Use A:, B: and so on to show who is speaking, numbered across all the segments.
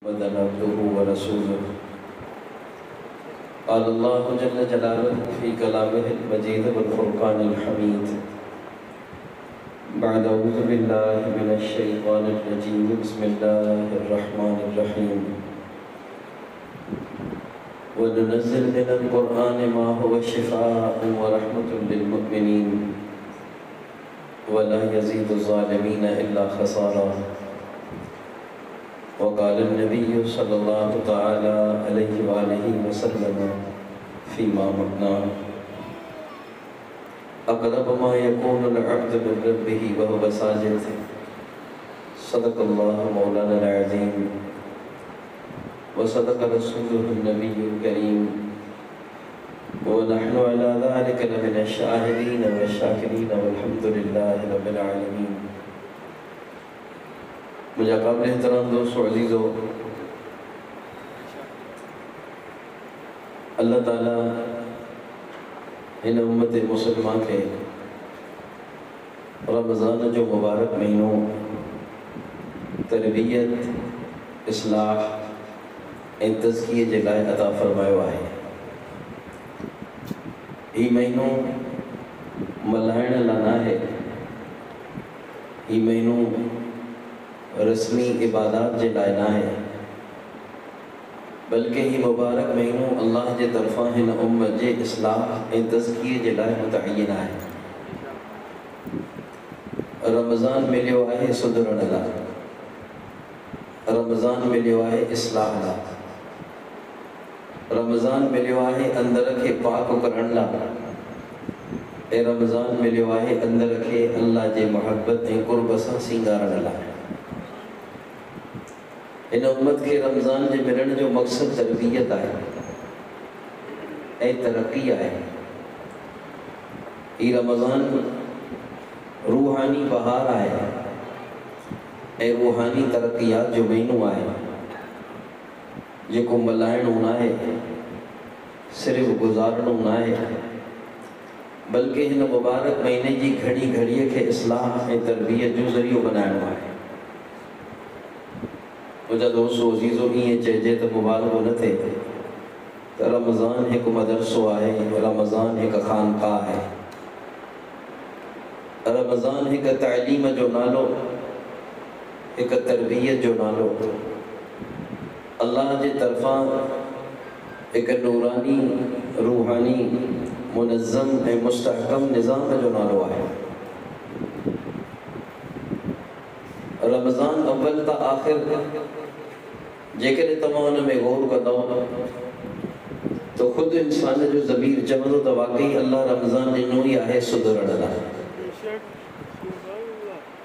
A: Muhammadan अब्दुहु व रसूलुहु। क़ाल अल्लाहु जल्ल जलालुहु फ़ी कलामिहिल मजीद वल फ़ुरक़ानिल हमीद। बअद अऊज़ु बिल्लाहि मिनश शैतानिर रजीम। बिस्मिल्लाहिर रहमानिर रहीम। व नुनज़्ज़िलु मिनल क़ुरआनि मा हुवा शिफ़ाअun व रहमतुल लिल मुमिनीन व ला यज़ीदु ज़ालिमीन इल्ला ख़सारा। वक़ाल नबी सल्लल्लाहु तआला अलैहि वालैहि वसल्लम फ़ीमा मकना अक़रब मा यकूनुल अब्दु मिन रब्बिही व हुवा साजिद। सदक़ल्लाहु मौलानाल अज़ीम व सदक़ रसूलुहुन नबियुल करीम व नहनु अला ज़ालिका लमिनश शाहिदीन व शाकिरीन वल्हम्दुलिल्लाहि रब्बिल आलमीन। मुझे काबिल एहतराम दोस्तों अज़ीज़ो, अल्लाह ताला इन उम्मत मुसलमान के रमज़ान जो मुबारक महीनों तरबियत, इस्लाह ऐं तज़किये जे लाइ अता फ़रमायो आहे। ही महीनो मल्हाइण लाइ न आहे, ही महीनो रस्मी इबादत जे लाइ न आहे, बल्कि ही मुबारक महीनो अल्लाह जे तरफ़ां हिन उम्मत जे इस्लाह ऐं तज़किये जे लाइ मुतअय्यन आहे। रमज़ान मिलियो आहे सुधरण लाइ, रमज़ान मिलियो आहे इस्लाह लाइ, रमज़ान मिलियो आहे अंदर खे पाक करण लाइ, ऐं रमज़ान मिलियो आहे अंदर खे अल्लाह जे मुहब्बत ऐं क़ुर्ब सां सींगारण लाइ। इन उम्मत के रमज़ान जे मिलण जो मक़सद तरबियत आहे ऐं तरक्की आहे। ही रमज़ान रूहानी बहार आहे ऐं रूहानी तरक्कियात जो महीनो आहे, जेको मल्हाइणो न आहे, सिर्फ़ गुज़ारणो न आहे, बल्कि हिन मुबारक महीने जी घड़ी घड़ीअ खे इस्लाह ऐं तरबियत जो ज़रियो बनाइणो आहे। मुझा दोस्तों अज़ीज़ो, ईअं चइजे त मुबारको न थिए त रमज़ान हिकु मदरसो आहे, रमज़ान हिकु ख़ानक़ाह आहे, रमज़ान हिकु तालीम जो नालो, हिकु तरबियत जो नालो, अल्लाह जे तरफ़ां हिकु नूरानी रूहानी मुनज़्ज़म ऐं मुस्तहकम निज़ाम जो नालो आहे। रमज़ान अव्वल त आख़िर जेकॾहिं तव्हां हुन में गौर कंदव तो ख़ुदि इंसान जो ज़मीर चवंदो त वाकई अल्लाह रमज़ान ॾिनो ई आहे सुधरण लाइ।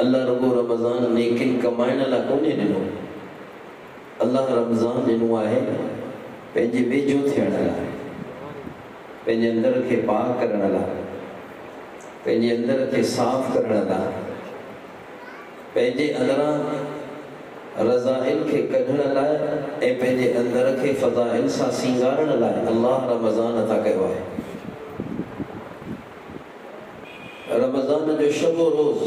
A: अल्लाह रुगो रमज़ान नेकिन कमाइण लाइ कोन्हे ॾिनो, अल्लाह रमज़ान ॾिनो आहे पंहिंजे वेझो थियण लाइ, पंहिंजे अंदर खे पाक करण लाइ, पंहिंजे अंदर खे साफ़ करण लाइ, पंहिंजे अंदरां रज़ाइल खे कढण लाइ ऐं पंहिंजे अंदर खे फ़ज़ाइल सां सींगारण लाइ अल्लाह रमज़ान अता कयो आहे। रमज़ान जो शबो रोज़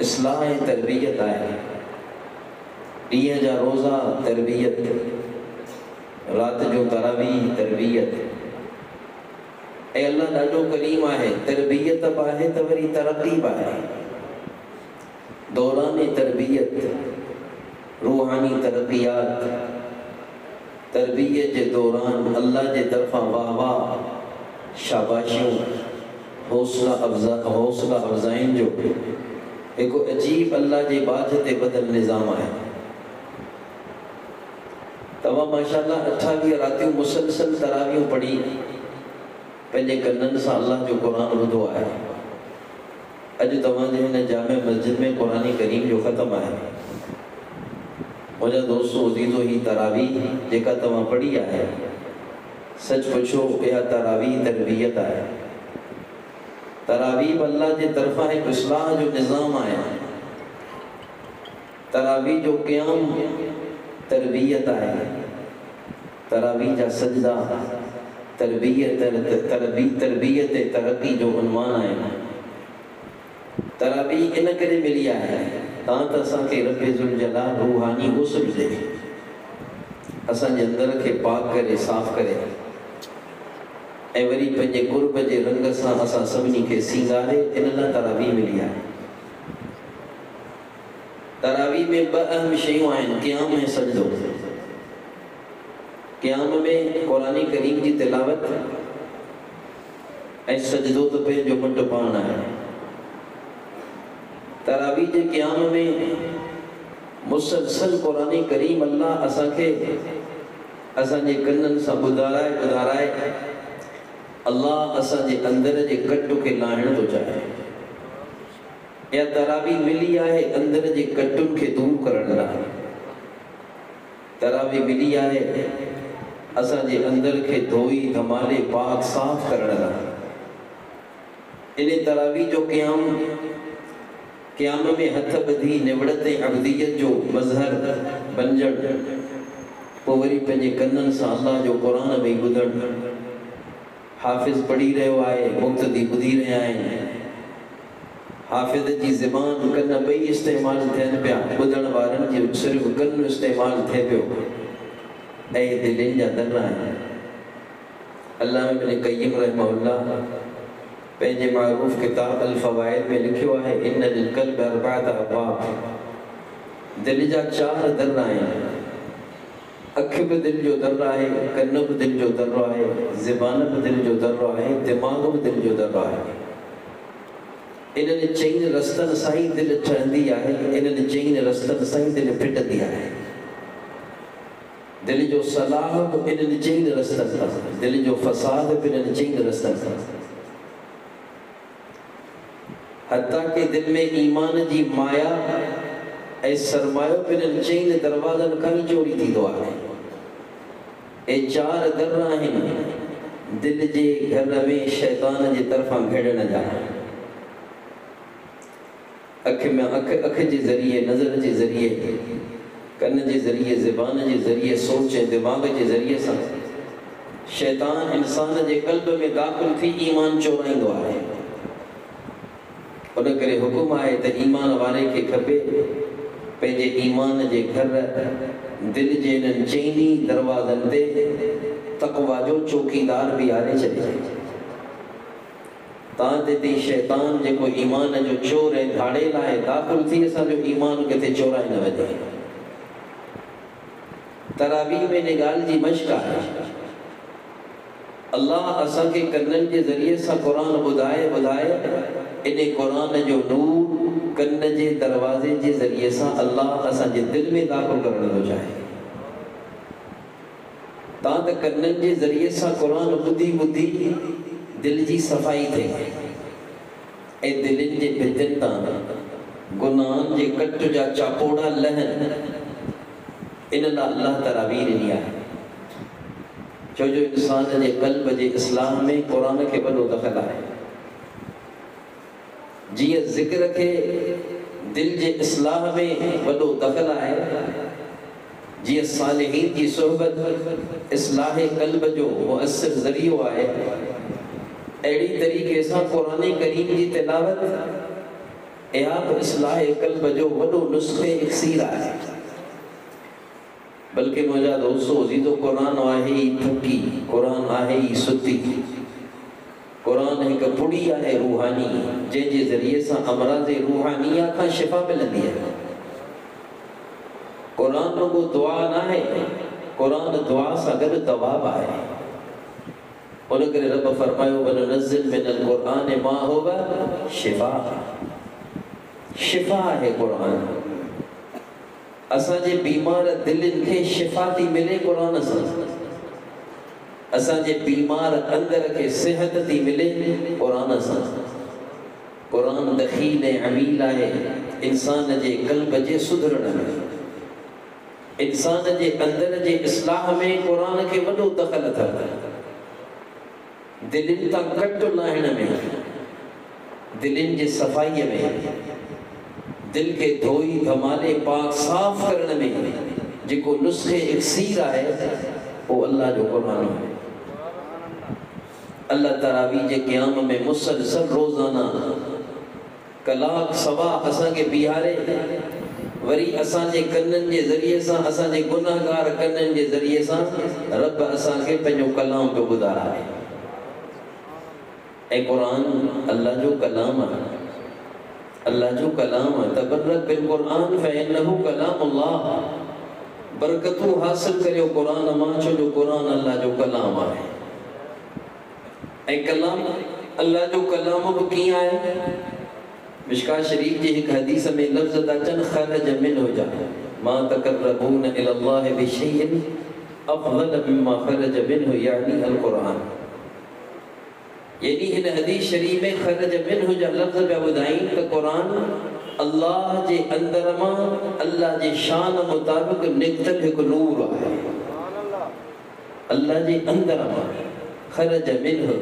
A: इस्लाह ऐं तरबियत आहे। ॾींहं जा रोज़ा तरबियत, रात जो तरावीह तरबियत, ऐं अल्लाह ॾाढो करीम आहे, तरबियत बि आहे त वरी तरक़ी बि आहे। दौरान तरबियत, रूहानी तरक़ियात, तरबियत जे दौरान अल्लाह जे तरफ़ां वाह वाह, शाबाशियूं, हौसला अफ़ज़ाइन जो हिकु अजीब अल्लाह जे बाज ते बदल निज़ाम आहे। तव्हां माशाअल्लाह 28 रातियूं मुसलसल तरावियूं पढ़ी पंहिंजे कननि सां अल्लाह जो क़ुरान ॿुधो आहे। अॼु तव्हांजे हिन जामे मस्जिद में क़ुरानी करीम जो ख़त्म आहे। मुंहिंजा दोस्तों अज़ीज़ो, ही तरावीह जेका तव्हां पढ़ी आहे, सच पुछो इहा तरावीह तरबियत आहे। तरावीह अल्लाह जे तरफ़ां हिकु इस्लाह जो निज़ाम आहे। तरावीह जो क़याम तरबियत आहे। तरावीह जा सजदा तरबियत तरक़ी जो उन्वान आहे। तरावीह इन करे मिली आहे तां त असांखे रब ज़ुल जलाल रूहानी गुस्ल ॾे, असांजे अंदर खे पाक करे साफ़ करे ऐं वरी पंहिंजे कुर्ब जे रंग सां असां सभिनी खे सींगारे। इन लाइ तरावी मिली आहे। तरावी में ॿ अहम शयूं आहिनि, क़याम ऐं सजदो। क़याम में क़ुरान करीम जी तिलावत ऐं सजदो त पंहिंजो मुंड पाण आहे। तरावी जे क़याम में मुसलसल क़ुरान करीम अल्लाह असांखे असांजे कननि सां ॿुधाराए ॿुधाराए अल्लाह असांजे अंदर जे कट खे लाहिण थो चाहे। या तरावी मिली आहे अंदर जे कटुनि खे दूर करण लाइ। तरावी मिली आहे असांजे अंदर खे धोई धमाले पाक साफ़ करण लाइ। इन तरावी जो क़याम में हथ ॿधी निवड़त अब्दियत जो मज़हर बणजण, पोइ वरी पंहिंजे कननि सां अल्लाह जो क़ुरान में ॿुधणु। हाफ़िज़ पढ़ी रहियो आहे, मुक़्तदी ॿुधी रहिया आहिनि। हाफ़िज़ जी ज़बान कन ॿई इस्तेमालु थियनि पिया, ॿुधण वारनि जी सिर्फ़ु कन इस्तेमालु थिए पियो। ऐं दिलनि जा दर आहिनि। अल्लामा इब्न क़य्यिम रहमहुल्लाह पंहिंजे मारूफ़ किताब अल फ़वाइद में लिखियो आहे, इन लिल क़ल्बि अर्बअत अबवाब। दिल जा 4 दर आहिनि। अख भी दिल जो दर आहे, कन भी दिल जो दर आहे, ज़बान भी दिल जो दर आहे, दिमाग़ भी दिल जो दर आहे। इन्हनि 4 रस्तनि सां ई दिल ठहंदी आहे। इन्हनि 4 रस्तनि सां ई दिल फिटंदी आहे। दिल जो सलाह भी इन्हनि 4 रस्तनि सां, दिल जो फ़साद भी इन्हनि 4 रस्तनि सां। हत्ता कि दिल में ईमान जी माया ऐं सरमायो भी इन्हनि 4 दरवाज़नि खां ई चोरी थींदो आहे। ए 4 दर आहिनि दिल जे घर में शैतान जे तरफ़ां घेड़ण जा। अख जे ज़रिए, नज़र जे ज़रिए, कन जे ज़रिए, ज़बान जे ज़रिए, सोच ऐं दिमाग़ जे ज़रिए सां शैतान इंसान जे क़ल्ब में दाख़िल थी ईमान चोराईंदो आहे। उन करे हुकुम आहे त ईमान वारे खे खपे पंहिंजे ईमान जे घर दिल जे इन्हनि 4 दरवाज़नि ते तक़वा जो चौकीदार बीहारे छॾे। तां ते शैतान जेको ईमान जो चोर ऐं धाड़ेल आहे दाख़िल थी असांजो ईमान किथे चोराए न वञे। तरावी में इन ॻाल्हि जी मश्क आहे। अल्लाह असांखे कननि जे ज़रिए सां क़ुरान ॿुधाए ॿुधाए इन क़ुरान जो नूर कन जे दरवाज़े जे ज़रिए सां अल्लाह असांजे दिल में दाख़िल करण थो चाहे। तां त कननि जे ज़रिए सां क़ुरान ॿुधी ॿुधी दिल जी सफ़ाई थिए ऐं दिलनि जे भितियुनि तां गुनाहनि जे कट जा चापोड़ा लहनि। इन लाइ अल्लाह तरावी ॾिनी आहे। छो जो इंसान जे क़ल्ब जे इस्लाम में क़ुरान खे वॾो दख़ल आहे। जीअं ज़िक्र खे दिल जे इस्लाह में वॾो दख़ल आहे, जीअं सालिहीन जी सोहबत इस्लाह क़ल्ब जो मुअस्सिर ज़रियो आहे, अहिड़ी तरीक़े सां क़ुरान करीम जी तिलावत इहा बि इस्लाह क़ल्ब जो वॾो नुस्ख़े इक्सीर आहे। बल्कि मुंहिंजा दोस्तो अज़ीज़ो, क़ुरान आहे ई फुकी, क़ुरान आहे ई सुती। क़ुरान हिकु पुड़ी आहे रूहानी, जंहिंजे ज़रिए सां अमराज़ रूहानिया खां शिफ़ा मिलंदी आहे। क़ुरान रुगो दुआ न आहे, क़ुरान दुआ सां गॾु दवा बि आहे। उन करे रब फरमायो, वनुनज़्ज़िलु मिनल क़ुरआन मा हुवा शिफ़ा। शिफ़ा आहे क़ुरान। असांजे बीमार दिलनि खे शिफ़ा थी मिले क़ुरान सां। असांजे बीमार अंदर खे सिहत थी मिले क़ुरान सां। क़ुरान दखील ऐं अमील आहे इंसान जे क़ल्ब जे सुधरण में, इंसान जे अंदर जे इस्लाह में क़ुरान खे वॾो दख़ल अथव। दिलनि तां कट लाहिण में, दिलनि जे सफ़ाईअ में, दिल के धोई धमाले पाक साफ करण में जेको नुस्खे इक्सीर आहे वो अल्लाह जो क़ुरान है। अल्लाह तरावी जे क़याम में मुसलसल रोज़ाना कलाक सवा असांखे बीहारे वरी असां जे कननि जे ज़रिए सां, असां जे गुनाहगार कननि जे ज़रिए सां रब असां खे पंहिंजो कलाम पियो ॿुधाए। ऐं क़ुरान अल्लाह जो कलाम आहे, अल्लाह जो कलाम आहे। तबर्रक बिल क़ुरान फ़इन्नहु कलामुल्लाह। बरकतूं हासिल करियो क़ुरान मां, छो जो क़ुरान अल्लाह जो कलाम आहे। ऐं कलाम अल्लाह जो कलाम बि कीअं आहे? मिशकात शरीफ जी हिकु हदीस में लफ़्ज़ था अचनि, ख़रज मिन्हु जा मा तक़र्रबून इलल्लाहि बिशैइन अफ़ज़ल मिम्मा ख़रज मिन्हु, यानी अल क़ुरान। यानी हिन हदीस शरीफ में ख़रज मिन्हु जा लफ़्ज़ पिया ॿुधाइनि त क़ुरान अल्लाह जे अंदर मां अल्लाह जे शान मुताबिक़ निकितल हिकु नूर आहे। अल्लाह जे अंदर मां ख़रज मिन्हु,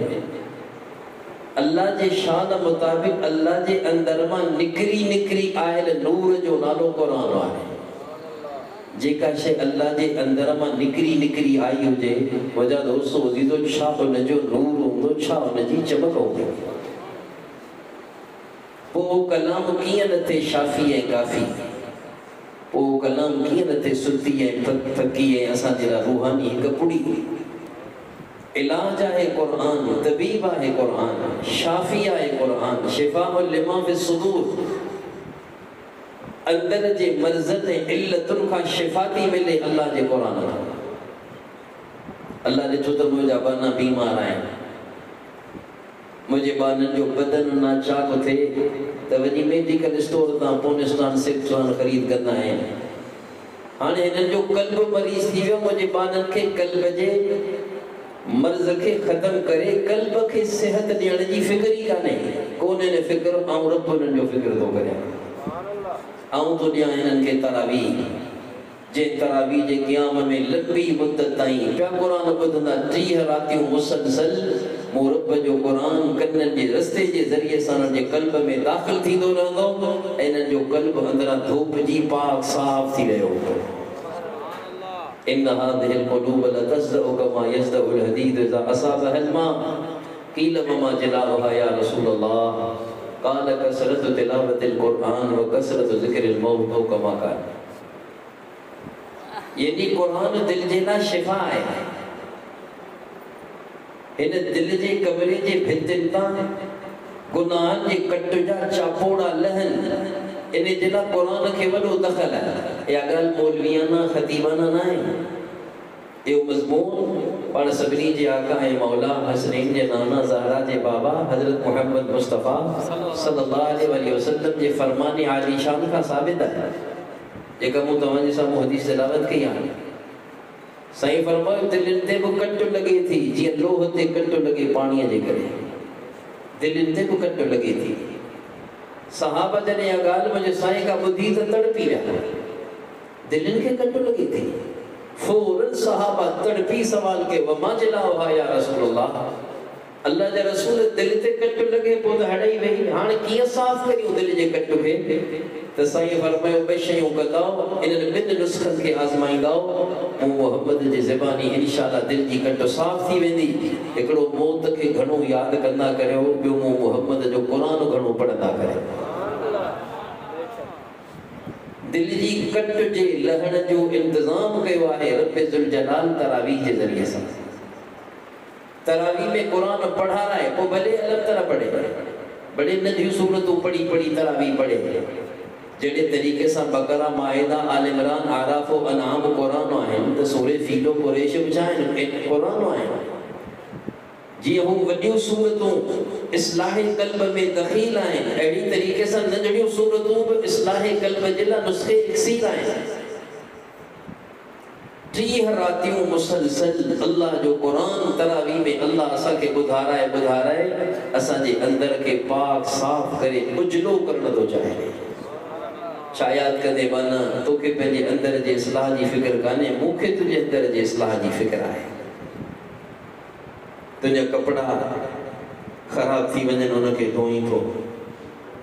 A: अल्लाह जे शान मुताबिक़ अल्लाह जे अंदर मां निकिरी आयल नूर जो नालो क़ुरान आहे। जेका शइ अल्लाह जे अंदर मां निकिरी आई हुजे, वजह दोस्तो अज़ीज़ो, छा हुनजो नूर हूंदो, छा हुनजी चमक हूंदी। पोइ कलाम कीअं न थिए शाफ़ी ऐं काफ़ी, पोइ कलाम कीअं न थिए सुती ऐं फकी ऐं असांजे लाइ रूहानी हिकु पुड़ी। इलाज आहे क़ुरान, तबीब आहे क़ुरान, शाफ़ी आहे क़ुरान, शिफ़ाउल लिमा फ़िस्सुदूर। अंदर जे मर्ज़न ऐं इल्लतुनि खां शिफ़ा थी मिले अल्लाह जे क़ुरान मां। अल्लाह ॾिठो त मुंहिंजा बाना बीमार आहिनि, मुंहिंजे ॿारनि जो बदन नाचाक थिए त वञी मेडिकल स्टोर तां पोनेस्टान सिक्सवान ख़रीद कंदा आहिनि। हाणे हिननि जो क़ल्ब मरीज़ थी वियो, मुंहिंजे ॿारनि खे क़ल्ब जे मर्ज़ खे ख़त्म करे क़ल्ब खे सिहत ॾियण जी फ़िक्र ई कान्हे। कोन्हे फ़िक्र, ऐं रब हुननि जो फ़िक्र थो करे। आऊं तो ॾियां हिननि खे तरावीह, जे तरावीह जे क़याम में लंबी मुद्दत ताईं पिया क़ुरान ॿुधंदा, 30 रातियूं मुसलसल। मूं रब जो क़ुरान कननि जे रस्ते जे ज़रिए सां हिननि जे क़ल्ब में दाख़िल थींदो रहंदो ऐं हिननि जो क़ल्ब अंदरां धोप जी पाक साफ़ थी रहियो हूंदो। इन हादिहिल क़ुलूब लतज़दउ कमा यज़दउल हदीद इज़ा असाबहल मा क़ील वमा जलाउहा या रसूलल्लाह क़ाल कसरतु तिलावतिल क़ुरआन व कसरतु ज़िक्रिल मौत कमा क़ाल। यानी क़ुरान दिल जे लाइ शिफ़ा आहे। हिन दिल जे कमरे जे भितियुनि तां गुनाहनि जे कट जा चापोड़ा लहनि, इन जे लाइ क़ुरान खे वॾो दख़ल आहे। इहा ॻाल्हि मौलवियाना ख़तीबाना न आहे। इहो मज़मून पाण सभिनी जे आका ऐं मौला हसनैन जे नाना ज़हरा जे बाबा हज़रत मुहम्मद मुस्तफ़ा सल्लल्लाहु अलैहि वसल्लम जे फ़रमान आलीशान खां साबित आहे, जेका मूं तव्हांजे साम्हूं हदीस तिलावत कई आहे। साईं फरमायो, दिलनि ते बि कट लॻे थी, जीअं लोह ते कट लॻे पाणीअ जे करे, दिलनि ते बि कट लॻे थी। सहाबा जॾहिं इहा ॻाल्हि मुंहिंजे साईं खां ॿुधी त तड़पी विया, दिलनि खे कट लॻे थी। फौरन सहाबा तड़पी सवाल के वमा जलाउहा या रसूलल्लाह, अल्लाह जा रसूल दिल ते कट लॻे पोइ त हड़ई वई, हाणे कीअं साफ़ करियूं दिल जे कट खे? त साईं फरमायो, ॿ शयूं कंदाओ, इन्हनि ॿिनि नुस्ख़नि खे आज़माईंदाओ, मूं मुहम्मद जे ज़बानी इंशाअल्लाह दिल जी कट साफ़ थी वेंदी। हिकिड़ो मौत खे घणो यादि कंदा करियो, ॿियो मूं मुहम्मद जो क़ुरान घणो पढ़ंदा करियो। दिल जी कट जे लहण जो इंतज़ाम कयो आहे रब ज़ुल जलाल तरावीह जे ज़रिए सां। तरावीह में क़ुरान पढ़ाराए, पोइ भले अलॻि तरह पढ़े, बड़े नंढियूं सूरतूं पढ़ी तरावीह पढ़े। जहिड़े तरीक़े सां बकरा, माइदा, आल इमरान, आराफ, अनआम क़ुरान आहिनि, त सूरे फीलो कुरैश बि छा आहिनि? क़ुरान आहिनि। जीअं हू वॾियूं सूरतूं इस्लाह क़ल्ब में दख़ील आहिनि, अहिड़ी तरीक़े सां नंढड़ियूं सूरतूं बि इस्लाह क़ल्ब जे लाइ नुस्ख़े इक्सीर आहिनि। 30 रातियूं मुसलसल अल्लाह जो क़ुरान तरावीह में अल्लाह असांखे ॿुधाराए असांजे अंदर खे पाक साफ़ करे उजलो करण थो चाहे। छा यादि कंदे बाना, तोखे पंहिंजे अंदर जे इस्लाह जी फ़िक्र कान्हे, मूंखे तुंहिंजे अंदर जे इस्लाह जी फ़िक्र आहे। तुंहिंजा कपिड़ा ख़राब थी वञनि, उनखे धोई थो।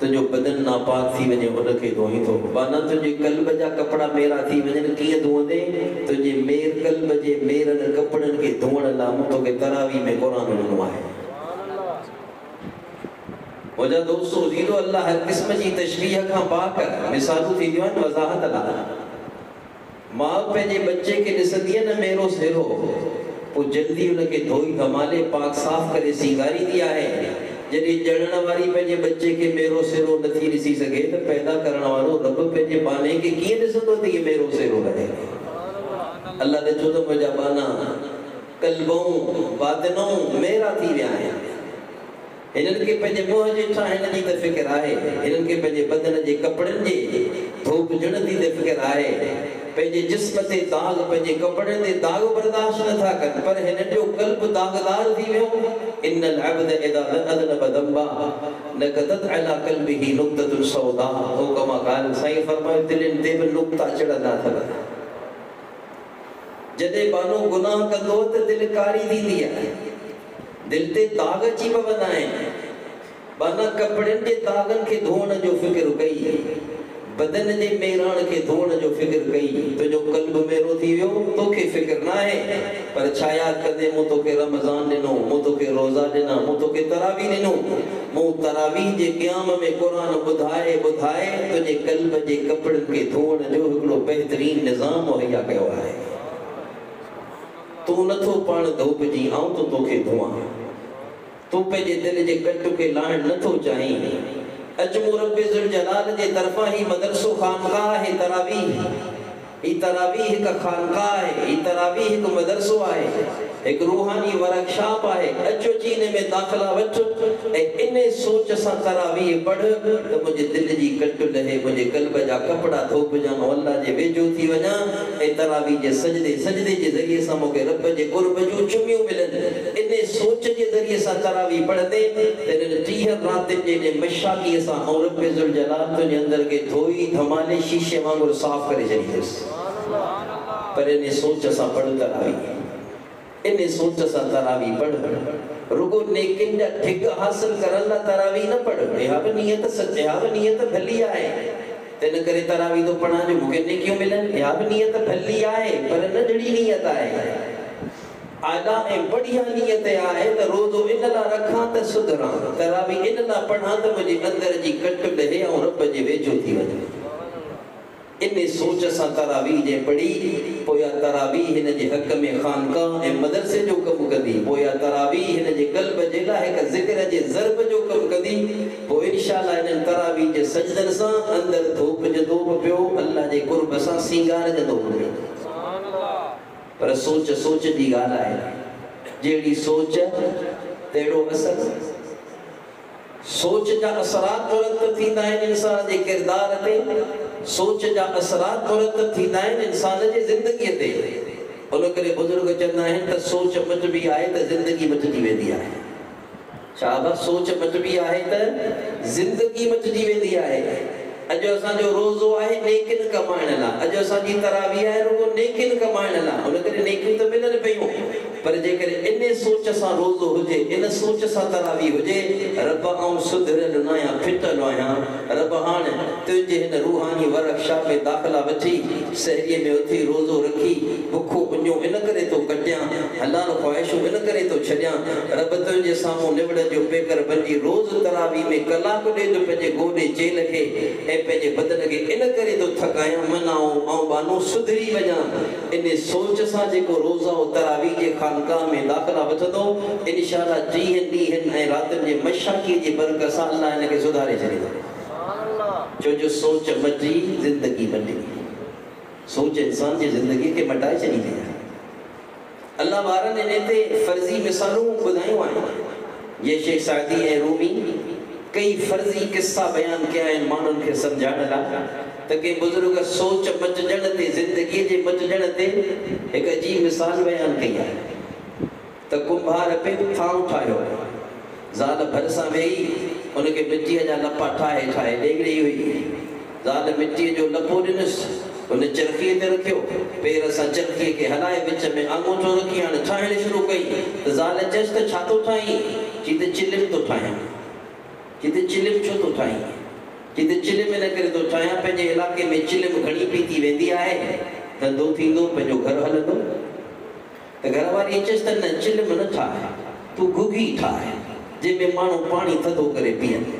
A: तुंहिंजो बदन नापाक थी वञे, उनखे धोई थो। बाना तुंहिंजे क़ल्ब जा कपिड़ा मेरा थी वञनि, कीअं धोअंदे? तुंहिंजे मेर क़ल्ब जे मेरनि कपिड़नि खे धोअण लाइ मूं तोखे तरावीह में क़ुरान ॾिनो आहे। मुझा दोस्तों जीरो अल्लाह हर किस्म जी तशबीह का पाक मिसालू थी दिवन वजाहत ला मां पंहिंजे बच्चे के ॾिसंदी न मेरो सेरो पोइ जल्दी उनके धोई धमाले पाक साफ करे सींगारी दी आहे। जॾहिं ॼणण वारी पंहिंजे बच्चे के मेरो सेरो नथी ॾिसी सघे त पैदा करण वारो रब पंहिंजे बाने के कीअं ॾिसंदो त इहो मेरो सेरो रहे। अल्लाह ॾिठो त मुंहिंजा बाना कल्बूं बातिनूं मेरा थी विया आहिनि। हिननि खे पंहिंजे मुंहं जे ठाहिण जी त फ़िक्र आहे, हिननि खे पंहिंजे बदन जे कपड़नि जे धोपजण जी त फ़िक्र आहे, पंहिंजे जिस्म ते दाग पंहिंजे कपड़नि ते दाग बर्दाश्त नथा कनि, पर हिननि जो क़ल्ब दागदार थी वियो। इन्नल अब्द इज़ा अज़नब ज़ंबा नकदत अला क़ल्बिही नुक़्ततुन सौदा। हो कमा क़ाल साईं फरमायो दिलनि ते बि नुक़्ता चढ़ंदा अथव। जॾहिं बानो गुनाह कंदो त दिलि कारी थींदी आहे, दिल ते दाग अची पवंदा आहिनि। बाना कपड़नि जे दागनि खे धोअण जो फ़िक्र कई, बदन जे मेराण के धोअण जो फ़िक्र कई, तुंहिंजो क़ल्ब मेरो थी वियो, तोखे फ़िक्र न आहे। पर छा यादि कंदे मूं तोखे रमज़ान ॾिनो, मूं तोखे रोज़ा ॾिना, मूं तोखे तरावी ॾिनो, मूं तरावी जे क़याम में क़ुरान ॿुधाए ॿुधाए तुंहिंजे क़ल्ब जे कपड़नि खे धोअण जो हिकिड़ो बहितरीन निज़ाम मुहैया कयो आहे। तूं नथो पाण धोपजी, आऊं तो तोखे धोआं। तूं पंहिंजे दिल जे कट खे लाहिण नथो चाहीं। अज मुरब्बे ज़ुल जलाल जे तरफ़ां ही मदरसो खानकाह है तरावीह। ही तरावीह हिक खानकाह है, ही तरावीह हिक मदरसो आहे, एक रूहानी वर्कशॉप आहे। अचो चीन में दाखिला वठ ऐं इन सोच सां तरावीह पढ़ त मुंहिंजे दिल जी कट लहे, मुंहिंजे क़ल्ब जा कपड़ा धोपजनि, अल्लाह जे वेझो थी वञा ऐं तरावीह जे सजदे जे ज़रिए सां मूंखे रब जे क़ुर्ब जूं चुमियूं मिलनि। इन सोच जे ज़रिए सां तरावीह पढ़ंदे त इन 30 रातिनि जे मशाक़ीअ सां ऐं रब ज़ुल जलाल तुंहिंजे अंदर खे धोई धमाले शीशे वांगुरु साफ़ करे छॾींदुसि। पर इन सोच सां पढ़ तरावीह, इन सोच सां तरावीह पढ़। रुगो नेकिन जा ठिग हासिल करण लाइ तरावीह न पढ़, इहा बि नियत भली आहे। तिन करे तरावीह तो पढ़ां जो मूंखे नेकियूं मिलनि, इहा बि नियत भली आहे, पर नंढड़ी नियत आहे। आला ऐं बढ़िया नियत आहे त रोज़ो इन लाइ रखां त सुधरां, तरावीह इन लाइ पढ़ां त मुंहिंजे अंदर जी कट लहे ऐं रब जे वेझो थी वञे। इन सोच सां तरावीह जे पढ़ी पोया तरावीह हिन जे हक़ में खानकाह ऐं मदरसे जो कमु कंदी, पोया तरावीह हिन जे क़ल्ब जे लाइ हिक ज़िक्र जे ज़र्ब जो कमु कंदी। पोइ इंशाअल्लाह इन तरावीह जे सजदनि सां अंदर धोपजंदो पियो, अल्लाह जे क़ुर्ब सां सींगारजंदो पियो। पर सोच जी ॻाल्हि आहे, जहिड़ी सोच तहिड़ो असर। सोच जा असरात तुरंत थींदा आहिनि इंसान जे किरदार ते, सोच जा असरात तुरंत थींदा आहिनि इंसान जे ज़िंदगीअ ते। उन करे बुज़ुर्ग चवंदा आहिनि त सोच मटिबी आहे त ज़िंदगी मटिजी वेंदी आहे। शाबाश, सोच मटिबी आहे त ज़िंदगी मटिजी वेंदी आहे। अॼु असांजो रोज़ो आहे नेकिन कमाइण लाइ, अॼु असांजी तरावीह आहे रुगो नेकिन कमाइण लाइ। उन करे नेकियूं त मिलनि पियूं, पर जेकॾहिं इन सोच सां रोज़ो हुजे, इन सोच सां तरावीह हुजे, रब आऊं सुधरियल न आहियां, फिटल आहियां, रब हाणे तुंहिंजे हिन रूहानी वर्कशॉप में दाख़िला वठी सहरीअ में उथी रोज़ो रखी बुखो उञो इन करे तो कटियां, हलाल ख़्वाहिशूं इन करे तो छॾियां। रब तुंहिंजे साम्हूं निवड़ जो पेकर बंदी रोज़ तरावीह में कलाक ॾेढ पंहिंजे गोॾे चेल खे ऐं पंहिंजे बदन खे इन करे तो थकायां, मनाऊं ऐं बानो सुधरी वञा। इन सोच सां जेको रोज़ा तरावीह जे खानकाह में दाख़िला वठंदो, इंशाअल्लाह 30 ॾींहंनि ऐं रातिनि जे मशाक़ीअ जी बरकत सां अल्लाह हिन खे सुधारे छॾींदो। छो जो सोच मटी ज़िंदगी मटी, सोच इंसान जी ज़िंदगी खे मटाए छॾींदी आहे। अल्लाह वारनि इन ते फर्ज़ी मिसालूं ॿुधायूं आहिनि। ये शेख सादी ऐं रूमी कई फर्ज़ी किस्सा बयान कया आहिनि माण्हुनि खे सम्झाइण लाइ त के बुज़ुर्ग सोच मटजण ते, ज़िंदगीअ जे मटजण ते हिकु अजीब मिसाल बयान कई आहे त कुंभार पे थांव ठाहियो, ज़ाल भरिसां वेही उनखे मिटीअ जा लपा ठाहे ॾेगड़ी हुई। ज़ाल मिटीअ जो लपो ॾिनसि, उन चरखीअ ते रखियो, पेर सां चरखीअ खे हलाए विच में आङूठो रखी हाणे ठाहिण शुरू कई। त ज़ाल चयसि त छा थो ठाहीं? चई त चिलिम थो ठाहियां। चई त चिलिम छो थो ठाहीं? चई त चिलिम इन करे थो ठाहियां, पंहिंजे इलाइक़े में चिलिम घणी पीती वेंदी आहे, धंधो थींदो, पंहिंजो घर हलंदो। त घरवारी चयसि त न चिलिम न ठाहे, तूं घुघी ठाहे जंहिंमें माण्हू पाणी थधो करे पीअनि।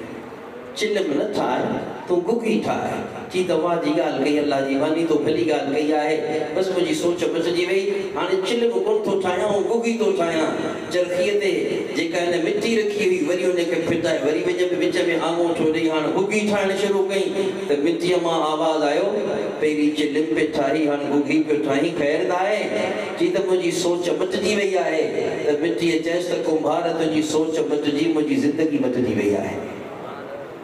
A: चिल्म न ठाए तू गुगी ठाए जी दवा जी गाल कई अल्लाह जी वानी तो भली गाल कई है बस मुझी सोच बचजी वई हाने चिल्म कोन तो ठाया और गुगी तो ठाया चरखीअ ते जेका ने मिट्टी रखी हुई वरी उन के फिटाए वरी विच में आंगो छोड़ी हाने गुगी ठाण शुरू कई त मिट्टी मां आवाज आयो पेरी चिल्म पे ठाई हाने गुगी पे ठाई खैर दाए जी त मुझी सोच बचजी वई है त मिट्टी चेस त कुंभार तुझी सोच बचजी मुझी जिंदगी बचजी वई है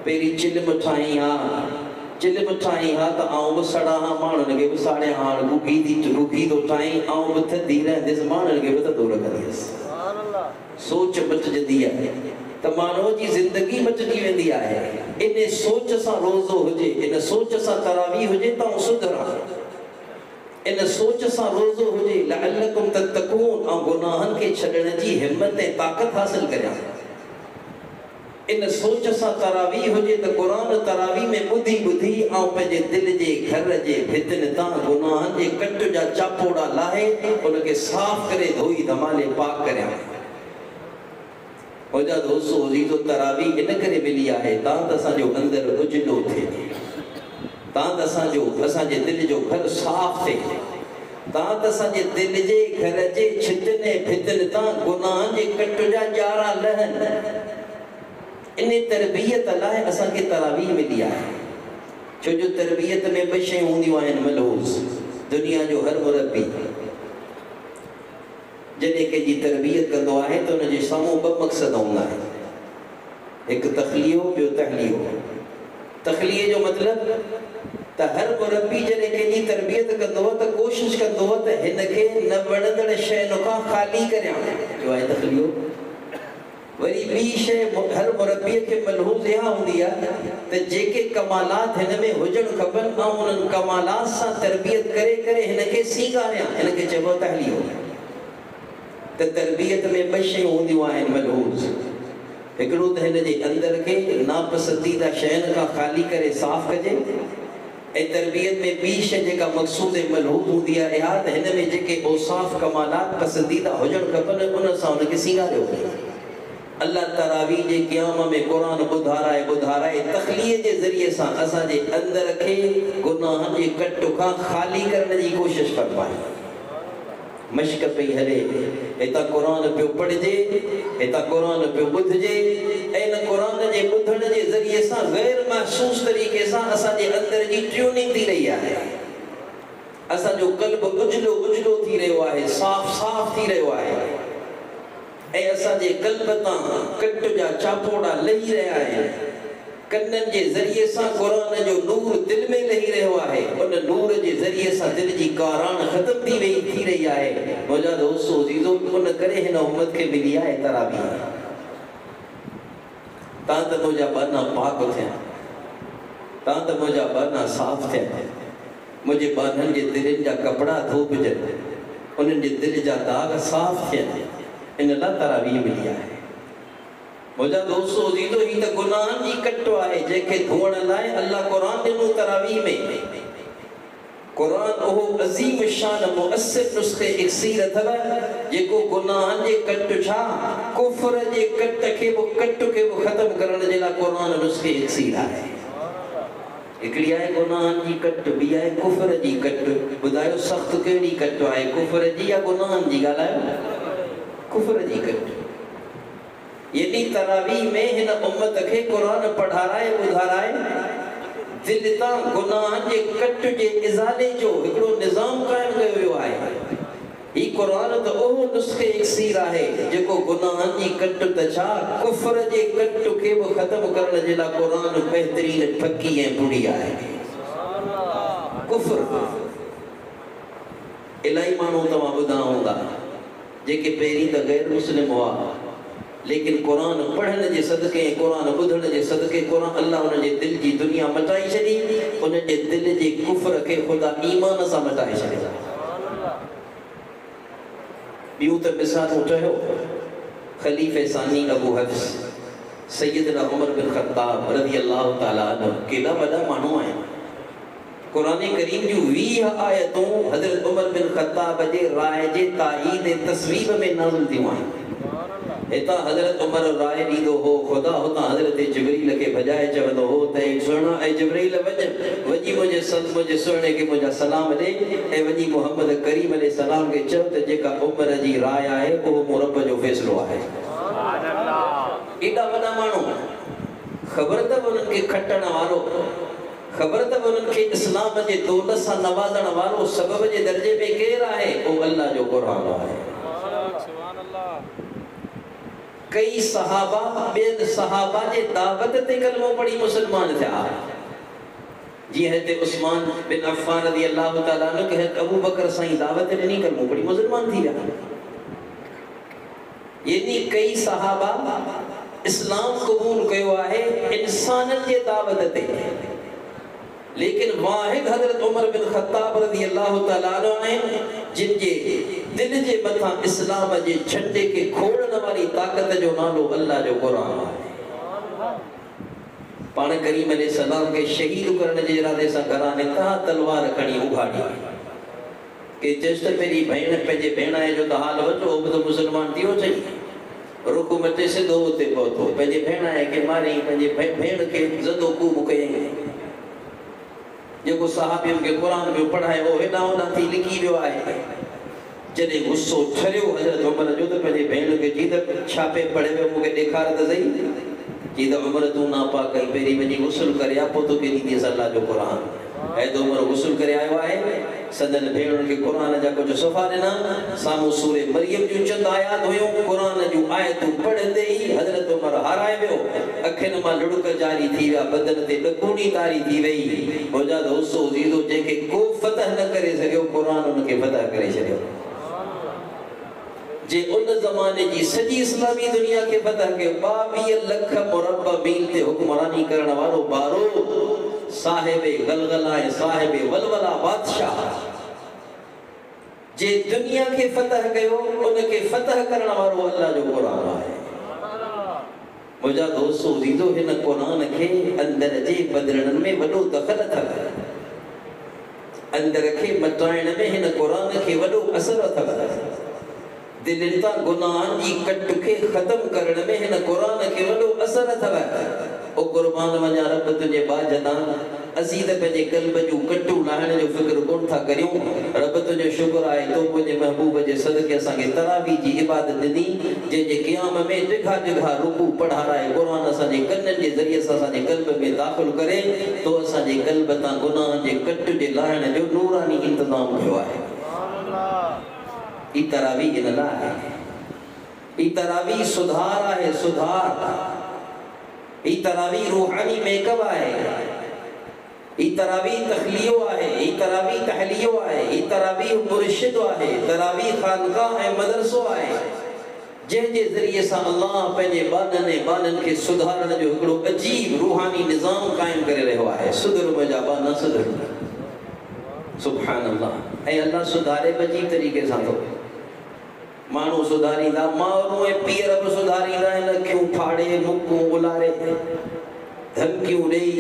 A: पेरी चिल्म ठाई हा त आऊं सड़ा हा माण्हुनि खे साड़े हाण गुगी तो ठाई आऊं बि थदी रहंदसि माण्हुनि खे बि थधो रखंदसि सोच बचजंदी आहे त माण्हू जी ज़िंदगी बचजी वेंदी आहे इन सोच सां रोज़ो हुजे इन सोच सां तरावी हुजे त सुधरा इन सोच सां रोज़ो हुजे लअल्लकुम तत्तकून ऐं गुनाहनि खे छॾण जी हिम्मत ऐं ताक़त हासिल करियां इन सोच सां तरावी हुजे त क़ुरान तरावी में ॿुधी ऐं पंहिंजे दिल जे घर जे भितनि तां गुनाहनि जे कट जा चापोड़ा लाहे उनखे साफ़ करे धोई धमाले पाक करियां मुंहिंजा दोस्तो अज़ीज़ो तरावी इन करे मिली आहे तां त असांजो अंदरि उजलो थिए तां त असांजे दिल जो घर साफ़ थिए तां त असांजे दिल जे घर जे छितने भितनि तां गुनाहनि जे कट जा ॼारा लहनि इन तरबियत लाइ असांखे तरावी मिली आहे छो जो तरबियत में ॿ शयूं हूंदियूं आहिनि मलहूज़ दुनिया जो हर मुरबी जॾहिं कंहिंजी तरबियत कंदो आहे त उनजे साम्हूं ॿ मक़सद हूंदा आहिनि हिकु तख़लीओ ॿियो तहलीओ तख़लीअ जो मतिलबु त हर मुरबी जॾहिं कंहिंजी तरबियत कंदो त कोशिशि कंदो त हिनखे न वणंदड़ शइ खां ख़ाली करियां जो आहे तख़लीओ वरी ॿी शइ हर मुरबीअ खे मलहूज़ इहा हूंदी आहे त जेके कमालात हिन में हुजणु खपनि ऐं उन्हनि कमालात सां तरबियत करे करे हिनखे सीगारियां हिनखे चइबो तहलीओ त तरबियत में ॿ शयूं हूंदियूं आहिनि मलहूज़ हिकिड़ो त हिन जे अंदरि खे नापसंदीदा शयुनि खां ख़ाली करे साफ़ कजे ऐं तरबियत में ॿी शइ जेका मक़सूद मलहूज़ हूंदी आहे इहा त हिन में जेके औसाफ़ कमालात पसंदीदा हुजणु खपनि उन सां हुनखे सीगारियो वञे अल्लाह तरावी जे क़याम में क़ुरान ॿुधाराए तख़लीअ जे ज़रिए सां असांजे अंदरि खे गुनाहनि जे कट खां ख़ाली करण जी कोशिशि फरमाए मश्क पई हले हितां क़ुरान पियो पढ़िजे हितां क़ुरान पियो ॿुधिजे ऐं इन क़ुरान जे ॿुधण जे ज़रिए सां गैर महसूस तरीक़े सां असांजे अंदरि जी ट्यूनिंग थी रही आहे असांजो क़ल्ब उजलो थी रहियो आहे साफ़ थी रहियो आहे ऐं असांजे क़ल्ब तां कट जा चापोड़ा लही रहिया आहिनि कन्ननि जे ज़रिए सां क़ुरान जो नूर दिल में लही रहियो आहे उन नूर जे ज़रिए सां दिल जी काराण ख़त्म थी रही आहे मुंहिंजा दोस्तो अज़ीज़ो उन करे हिन उम्मत खे मिली आहे तरावी तां त मुंहिंजा बाना पाक थिया तां त मुंहिंजा बाना साफ़ थिया मुंहिंजे बाननि जे दिलनि जा कपिड़ा धोपिजनि उन्हनि जे दिल जा दाग साफ़ थियनि इन लाइ तरावी मिली आहे मुंहिंजा दोस्तो अज़ीज़ो ही त गुनाहनि जी कट आहे जंहिंखे धोअण लाइ अल्लाह क़ुरान ॾिनो तरावी में क़ुरान उहो अज़ीम शान मुअस्सिर नुस्खे इक्सीर अथव जेको गुनाहनि जे कट छा कुफ्र जे कट खे बि ख़त्म करण जे लाइ क़ुरान नुस्खे इक्सीर आहे हिकिड़ी आहे गुनाहनि जी कट ॿी आहे कुफ्र जी कट ॿुधायो सख़्त कहिड़ी कट आहे कुफ्र जी या गुनाहनि जी ॻाल्हायो कुफ्र जी कट यानी तरावी में हिन उम्मत के कुरान पढ़ाराए ॿुधाराए दिल तां गुनाहनि जे कट जे इज़ाले जो हिकिड़ो निज़ाम क़ाइमु कयो वियो आहे ही कुरान त उहो नुस्खे इक्सीर आहे जेको गुनाहनि जी कट त छा कुफ्र जे कट खे बि ख़त्म करण जे लाइ कुरान बहितरीन फकी ऐं बुड़ी आहे कुफ्र इलाही माण्हू तव्हां ॿुधा हूंदा जेके पहिरीं त गैर मुस्लिम हुआ लेकिन कुरान पढ़ण जे सदके कुरान ॿुधण जे सदके कुरान अल्लाह उन जे दिल जी दुनिया मटाई छॾी उन जे दिल जे कुफ्र खे ख़ुदा ईमान सां मटाए छॾियो ॿियूं त मिसालूं चयो ख़लीफ़े सानी अबू हफ्स सैयदना उमर बिन ख़त्ताब रज़ी अल्लाह ताला अन्हु केॾा वॾा माण्हू आहिनि कुरान करीम जूं 20 आयतूं हज़रत उमर बिन ख़त्ताब जे राय जे ताईद तस्वीब में नाज़िल थियूं आहिनि हितां हज़रत उमर राय ॾींदो हो खुदा हुतां हज़रत जिब्रील खे भॼाए चवंदो हो त सुहिणा ऐं जिब्रील वञी मुंहिंजे सुहिणे खे मुंहिंजा सलाम ॾे ऐं वञी मुहम्मद करीम अलैहि सलाम खे चओ त जेका उमर जी राय आहे उहो मूं रब जो फ़ैसिलो आहे। एॾा वॾा माण्हू, ख़बर अथव उन्हनि खे खटण वारो, ख़बर अथव उन्हनि खे इस्लाम जे दौलत सां नवाज़ण वारो सबब जे दर्जे में केरु आहे? उहो अल्लाह जो क़ुरान आहे। कई सहाबा ॿियनि सहाबा जे दावत ते कलमो पढ़ी मुसलमान थिया। जीअं हिते उस्मान बिन अफ़्फ़ान रज़ी अल्लाह तआला अन्हु खे अबू बकर साईं दावत ॾिनी, कलमो पढ़ी मुसलमान थी विया। यानी कई सहाबा इस्लाम क़बूल कयो आहे इंसाननि जे दावत ते, लेकिन वाहिद हज़रत उमर बिन ख़त्ताब रज़ी अल्लाह तआला अन्हु आहिनि जिन जे दिल जे मथां इस्लाम जे झंडे खे खोड़ण वारी ताक़त जो नालो अल्लाह जो क़ुरान आहे। पाण करीम अलैहि सलाम खे शहीद करण जे इरादे सां घरां निकिता, तलवार खणी उघाड़ी के जस्ट तेरी भेण पंहिंजे भेणाए जो त हाल वठो, बि त मुसलमान थियो चई, रुख मटे सिधो उते पहुतो, पंहिंजे भेणाए खे मारी, पंहिंजे भेण खे ज़दो कूब कयईं। जेको सहाबियुनि खे क़ुरान पियो पढ़ाए उहो हेॾां होॾां थी लिकी वियो आहे। जॾहिं गुस्सो ठरियो हज़रत उमर जो त पंहिंजे भेण खे चई त छा पे पढ़े वियो, मूंखे ॾेखार त सही। चई त उमर तूं नापाक कई, पहिरीं वञी गुस्ल करे आ, पोइ तोखे ॾींदीअसि अल्लाह जो क़ुरान। ऐं त उमर गुस्ल करे आयो आहे, सदन भेणुनि खे क़ुरान जा कुझु सुफ़ा ॾिना, साम्हूं सूरे मरियम जूं चंद आयात हुयूं, क़ुरान जूं आयतूं पढ़ंदे ई हज़रत उमर हाराए वियो, अखियुनि मां लुड़क जारी थी विया, बदन ते ॾकूणी तारी थी वई। मौजा दोस्तो ज़ीदो जंहिंखे को फतह न करे सघियो, क़ुरान उनखे फतह करे छॾियो। जे उन ज़माने जी सॼी इस्लामी दुनिया खे फतह कयो, 22 लख मुरबा मील ते हुक्मरानी करण वारो बारो साहिबे गलगला ऐं साहिबे वलवला बादशाह जे दुनिया के फतह कयो, उनके फतह करण वारो अल्लाह जो क़ुरान आहे। मुझा दोस्तो दीदो हिन क़ुरान के अंदर जे बदलण में वॾो दख़ल अथव, अंदर के मटाइण में हिन क़ुरान के वॾो असर अथव, दिलनि तां गुनाहनि जी कट के ख़त्म करण में हिन क़ुरान के वॾो असर अथव। ओ कुर्बान वञा रब तुंहिंजे बाजदा, असीं त पंहिंजे क़ल्ब जूं कटूं लाहिण जो फ़िक्र कोन था करियूं। रब तुंहिंजो शुक्र आहे तो मुंहिंजे महबूब जे सदके असांखे तरावी जी इबादत ॾिनी, जंहिंजे क़याम में ॾिघा ॾिघा रुकू पढ़ाराए क़ुरान असांजे कननि जे ज़रिए सां असांजे क़ल्ब में दाख़िल करे, तो असांजे क़ल्ब तां गुनाहनि जे कट जे लाहिण जो नूरानी इंतज़ाम कयो आहे। ई तरावी इन लाइ आहे, ई तरावी सुधार आहे, सुधार। ई तरावी रूहानी मेकअप आहे, ई तरावी तखलियो आहे, ई तरावी तहलियो आहे, ई तरावी मुर्शिद आहे, तरावी खानकाह ऐं मदरसो आहे, जंहिंजे ज़रिए सां अल्लाह पंहिंजे बाननि खे सुधारण जो हिकिड़ो अजीब रूहानी निज़ाम क़ाइमु करे रहियो आहे। सुधर मुंहिंजा बाना सुधर, सुभान अल्लाह। ऐं अल्लाह सुधारे अजीब तरीक़े सां थो, माण्हू सुधारींदा, माण्हू ऐं पीर बि सुधारींदा आहिनि, अखियूं फाड़े मुकूं उलारे धमकियूं ॾेई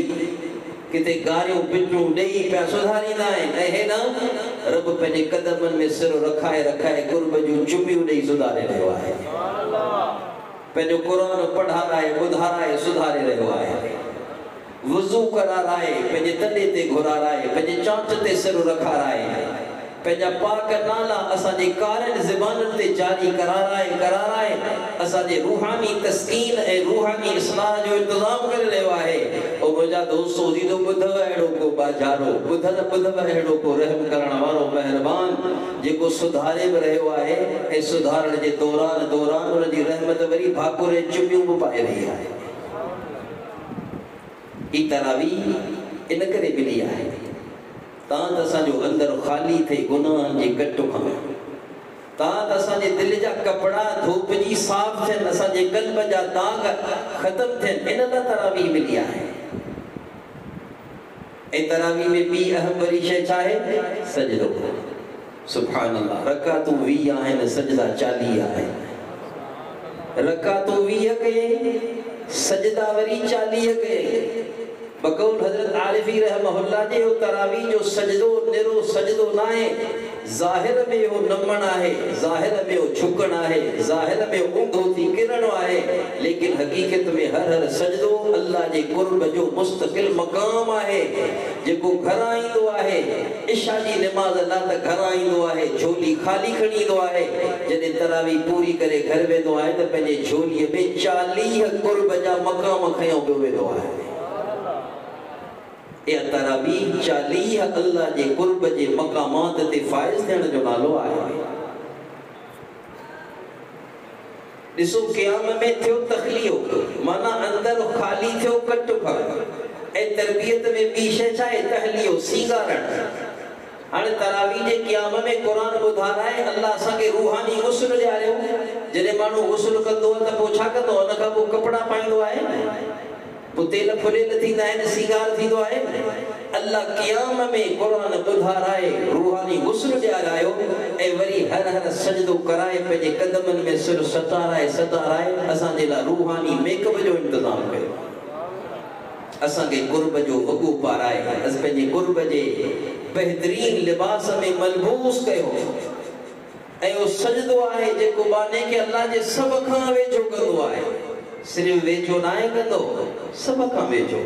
A: किथे गारियूं पिटूं ॾेई पिया सुधारींदा आहिनि। ऐं हेॾा रब पंहिंजे क़दमनि में सिर रखाए रखाए कुर्ब जूं चुमियूं ॾेई सुधारे रहियो आहे, पंहिंजो क़ुरान पढ़ाराए ॿुधाराए सुधारे रहियो आहे, वुज़ू कराराए पंहिंजे तले ते घुराराए, पंहिंजे चांच ते सिर रखाराए, पंहिंजा पाक नाला असांजे कारनि ज़बाननि ते जारी कराराए असांजे रूहानी तस्कीन ऐं रूहानी इस्लाह जो इंतज़ाम करे रहियो आहे। ओ मुंहिंजा दोस्तो दीदो ॿुधव अहिड़ो को बाजारो, ॿुधव अहिड़ो को रहम करण वारो महिरबान, जेको सुधारे बि रहियो आहे ऐं सुधारण जे दौरान उनजी रहमत वरी भाकुर ऐं चुमियूं बि पाए रही आहे। ई तरावी इन करे मिली आहे तां त असांजो अंदर ख़ाली थिए गुनाहनि जे कट खां, तां त असांजे दिल जा कपड़ा धोपजी साफ़ थियनि, असांजे क़ल्ब जा दाग ख़त्म थियनि, इन लाइ तरावी मिली आहे। ऐं तरावी में ॿी अहम वरी शइ छा आहे? सजदो। सुभान अल्लाह। रकातूं 20 आहिनि, सजदा 40 आहिनि। रकातूं 20 कयई, सजदा वरी 40 कयई। बकौल हज़रत आरिफी रहमहुल्लाह जे तरावी जो सजदो निरो सजदो न आहे, ज़ाहिर में हो नमण आहे, ज़ाहिर में हो झुकण आहे, ज़ाहिर में ऊंधो थी किरण आहे, लेकिन हकीकत में हर सजदो अल्लाह जे कुर्ब जो मुस्तकिल मकाम आहे। जेको घरां ईंदो आहे इशा जी नमाज अल्लाह त घरां ईंदो आहे, झोली खाली खणी ईंदो आहे। जॾहिं तरावी पूरी करे घर वेंदो आहे त पंहिंजे झोलीअ में 40 कुर्ब जा मकाम खयों पियो वेंदो आहे। या तरावी 40 अल्लाह जे कुर्ब जे मकामात ते फाइज थियण जो नालो आहे। ॾिसो क़याम में थियो तखलियो, माना अंदर खाली थियो कट फक ऐं तरबियत में ॿी शइ छा आहे तहलियो सींगारण। हाणे तरावी जे क़याम में क़ुरान ॿुधाराए अल्लाह असांखे रूहानी गुस्ल ॾियारियो। जॾहिं माण्हू गुस्ल कंदो आहे त पोइ छा कंदो आहे, उन खां पोइ कपिड़ा पाईंदो आहे, पोइ तेल फुलियल थींदा आहिनि, सींगार थींदो आहे। अल्लाह क़याम में क़ुरान ॿुधाराए रूहानी गुस्ल ॾियारायो ऐं वरी हर सजदो कराए पंहिंजे कदमनि में सिर सटाराए असांजे लाइ रूहानी मेकअप जो इंतज़ाम कयो, असांखे कुर्ब जो वॻो पाराए, असां पंहिंजे कुर्ब जे बहितरीन लिबास में मलबूस कयो। ऐं उहो सजदो आहे जेको बाने खे अल्लाह जे सभ खां वेझो कंदो आहे। सिर्फ़ वेझो न आहे कंदो, सभ खां वेझो।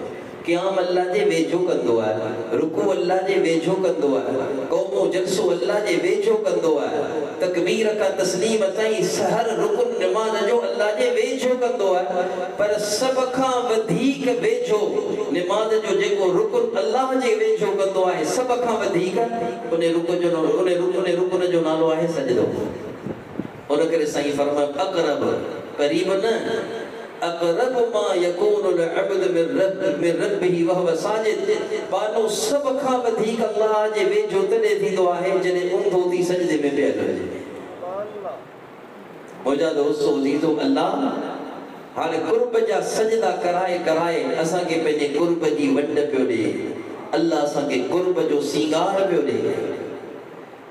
A: क़याम अल्लाह जे वेझो कंदो आहे, रुकू अल्लाह जे वेझो कंदो आहे, क़ौमो जलसो अल्लाह जे वेझो कंदो आहे, तकबीर खां तस्लीम ताईं हर रुकन नमाज जो अल्लाह जे वेझो कंदो आहे। पर सभ खां वधीक वेझो नमाज जो जेको रुकन अल्लाह जे वेझो कंदो आहे, सभ खां वधीक उन रुकन जो नालो आहे सजदो। उन करे साईं फरमायो अक़रब क़रीब न अक़रब मा यकूनुल अब्द मिन रब्बिही वहुव साजिद। बानो सभ खां वधीक अल्लाह जे वेझो तॾहिं थींदो आहे जॾहिं ऊंधो थी सजदे में पियल हुजे। मुंहिंजा दोस्तो अज़ीज़ो अल्लाह हाणे कुर्ब जा सजदा कराए असांखे पंहिंजे कुर्ब जी वंड पियो ॾे। अल्लाह असांखे कुर्ब जो सींगार पियो ॾे,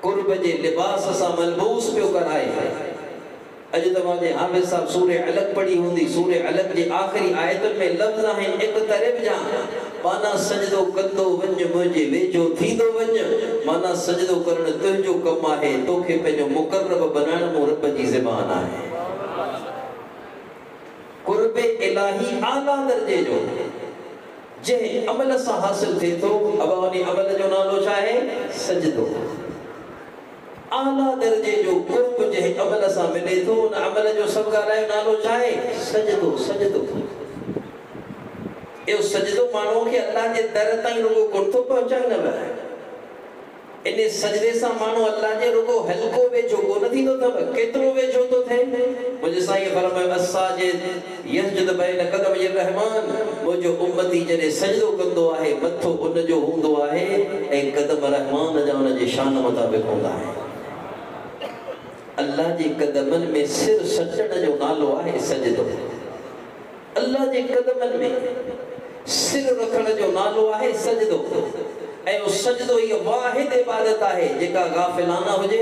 A: कुर्ब जे लिबास सां मलबूस पियो कराए। अज तव्हांजे हामिद साहब सूरे अलग पढ़ी हूंदी, सूरे अलग जे आखिरी आयतुनि में लफ़्ज़ आहिनि इक़्तरिब जा, माना सजदो कंदो वञ मुंहिंजे वेझो थींदो वञ। माना सजदो करणु तुंहिंजो कमु आहे, तोखे पंहिंजो मुक़र्रब बनाइणु मूं रब जी ज़बान आहे। कुर्ब इलाही आला दर्जे जो जंहिं अमल सां हासिल थिए थो, अब उन अमल जो नालो छा आहे सजदो। आला दर्जे जो कुर्ब जंहिं अमल सां मिले थो, उन अमल जो सभु ॻाल्हायो नालो छा आहे सजदो। इहो सजदो माण्हू खे अल्लाह जे दर ताईं रुगो कोन थो पहुचाईंदव, इन सजदे सां माण्हू अल्लाह जे रुगो हल्को वेझो कोन थींदो अथव, केतिरो वेझो थो थिए। मुंहिंजे साईं फरमायो असाजिद यस्जुद बैन क़दमय रहमान। मुंहिंजो उम्मती जॾहिं सजदो कंदो आहे मथो उन जो हूंदो आहे ऐं कदम रहमान जा उन जे शान मुताबिक़ हूंदा आहिनि। अल्लाह जे कदमनि में सिर सटण जो नालो आहे सजदो। अल्लाह जे कदमनि में सिर रखण जो नालो आहे सजदो। ऐं उहो सजदो इहो वाहिद इबादत आहे जेका गाफ़िलाना हुजे,